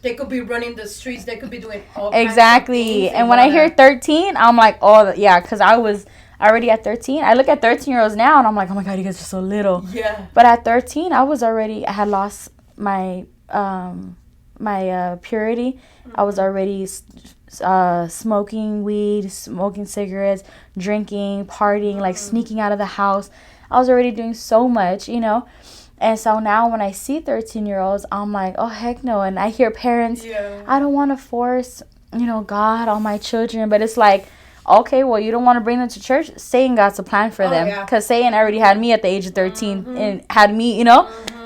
they could be running the streets, they could be doing all exactly kinds of things. And when I hear 13, I'm like, because I was already at 13. I look at 13-year-olds now, and I'm like, oh my God, you guys are so little. But at 13, I had lost my purity. I was already smoking weed, smoking cigarettes, drinking, partying, like sneaking out of the house. I was already doing so much, And so now when I see 13-year-olds, I'm like, oh, heck no. And I hear parents, I don't want to force, God on my children. But it's like, okay, well, you don't want to bring them to church? Satan got a plan for them. Because Satan already had me at the age of 13 and had me,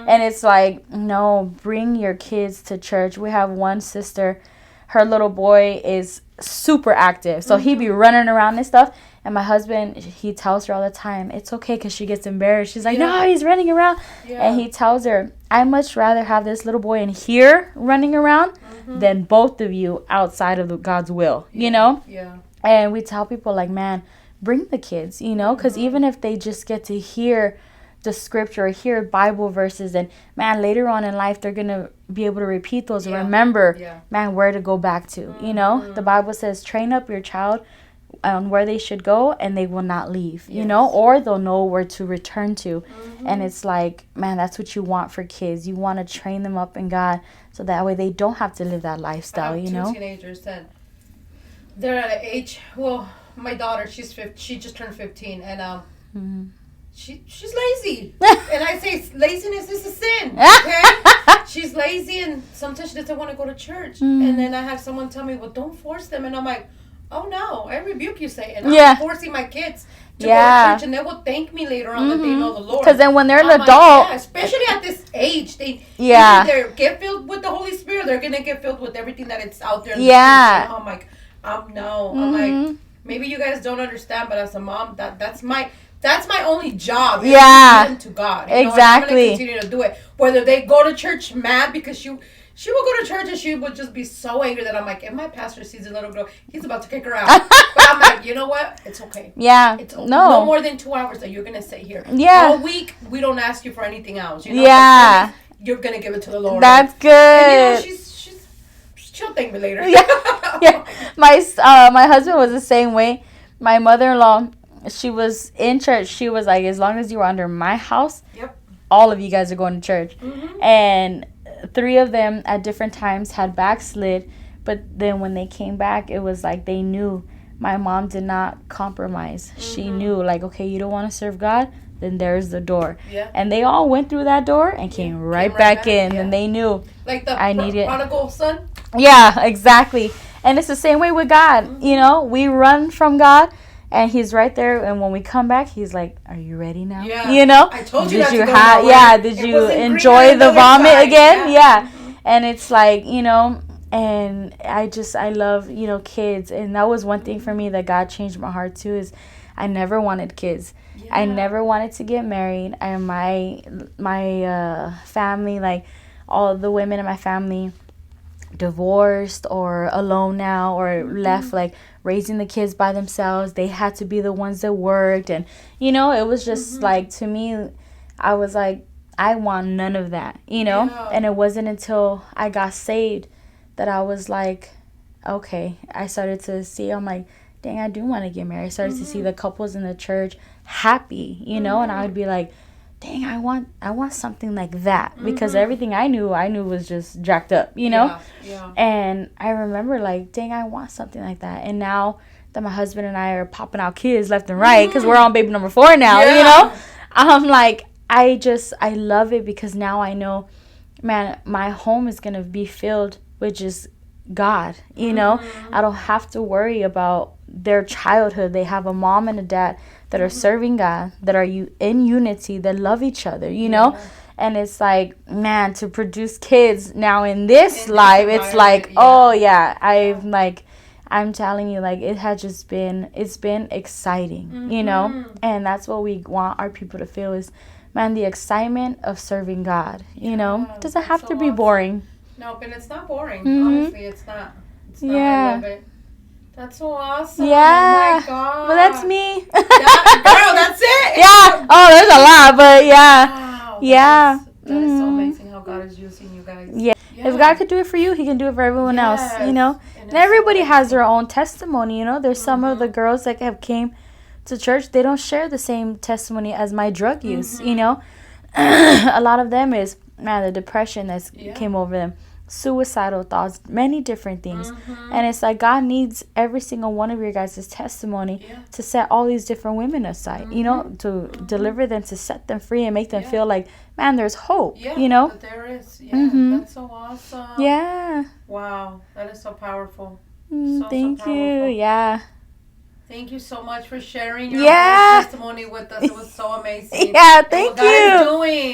And it's like, no, bring your kids to church. We have one sister, her little boy is super active, so he be running around and stuff. And my husband, he tells her all the time, it's okay, because she gets embarrassed. She's like, no, he's running around. And he tells her, I much rather have this little boy in here running around than both of you outside of God's will, you know? And we tell people, like, man, bring the kids, you know, because even if they just get to hear the scripture or hear Bible verses, and man, later on in life they're gonna be able to repeat those and remember, man, where to go back to. You know, the Bible says, train up your child on where they should go, and they will not leave. You know, or they'll know where to return to. And it's like, man, that's what you want for kids. You want to train them up in God, so that way they don't have to live that lifestyle. You know, two teenagers that they're at an age. Well, my daughter, she just turned 15, and she's lazy. And I say laziness is a sin. Okay, she's lazy, and sometimes she doesn't want to go to church. And then I have someone tell me, well, don't force them. And I'm like, oh no, I rebuke you, Satan. I'm forcing my kids to go to church, and they will thank me later on that they know the Lord. Because then when they're an adult, especially at this age, they either get filled with the Holy Spirit, they're gonna get filled with everything that it's out there. In the streets. I'm like, no. I'm like, maybe you guys don't understand, but as a mom, that's my only job. To to God. You know, and I'm gonna continue to do it. Whether they go to church mad because she will go to church and she would just be so angry that I'm like, if my pastor sees a little girl, he's about to kick her out. But I'm like, you know what? It's okay. It's no more than 2 hours that you're gonna sit here. All week we don't ask you for anything else. You know? You're gonna give it to the Lord. That's good. And, you know, she'll thank me later. My husband was the same way. My mother-in-law, she was in church. She was like, as long as you were under my house, all of you guys are going to church. And 3 of them at different times had backslid, but then when they came back, it was like they knew my mom did not compromise. She knew, like, okay, you don't want to serve God, then there's the door. And they all went through that door and came right back in. And they knew, like the prodigal son. Yeah, exactly. And it's the same way with God. You know, we run from God, and he's right there, and when we come back, he's like, are you ready now? You know, I told you did you enjoy the vomit again? And it's like, you know, and I love, you know, kids. And that was one thing for me that God changed my heart to, is I never wanted kids. I never wanted to get married. And my family, like all the women in my family, divorced or alone now, or left like raising the kids by themselves. They had to be the ones that worked, and you know, it was just like, to me, I was like, I want none of that, you know. And it wasn't until I got saved that I was like, okay, I started to see, I'm like, dang, I do want to get married. I started to see the couples in the church happy, you know, and I would be like, dang, I want something like that, because everything I knew was just jacked up, you know? And I remember like, dang, I want something like that. And now that my husband and I are popping out kids left and right, because we're on baby number 4 now, you know? I'm like, I love it, because now I know, man, my home is going to be filled with just God, you know? I don't have to worry about their childhood. They have a mom and a dad that are serving God, that are in unity, that love each other, you know? And it's like, man, to produce kids now in this life, it's like, I'm telling you, like, it's been exciting, you know? And that's what we want our people to feel is, man, the excitement of serving God, you know? It doesn't have to be boring. No, but it's not boring. Honestly, it's not. I love it. That's so awesome. Yeah. Oh my God. But that's me. Girl, that's it. Yeah. Oh, there's a lot, but yeah. Wow. Yeah. That is so amazing how God is using you guys. Yeah. If God could do it for you, he can do it for everyone else, you know? And everybody has their own testimony, you know? There's some of the girls that have came to church, they don't share the same testimony as my drug use, you know? A lot of them is, man, the depression that came over them, suicidal thoughts, many different things. And it's like, God needs every single one of your guys' testimony to set all these different women aside, you know, to deliver them, to set them free and make them feel like, man, there's hope, you know? That there is. That's so awesome. Yeah. Wow. That is so powerful. Thank you. Yeah. Thank you so much for sharing your testimony with us. It was so amazing. Yeah, thank you. What God is doing.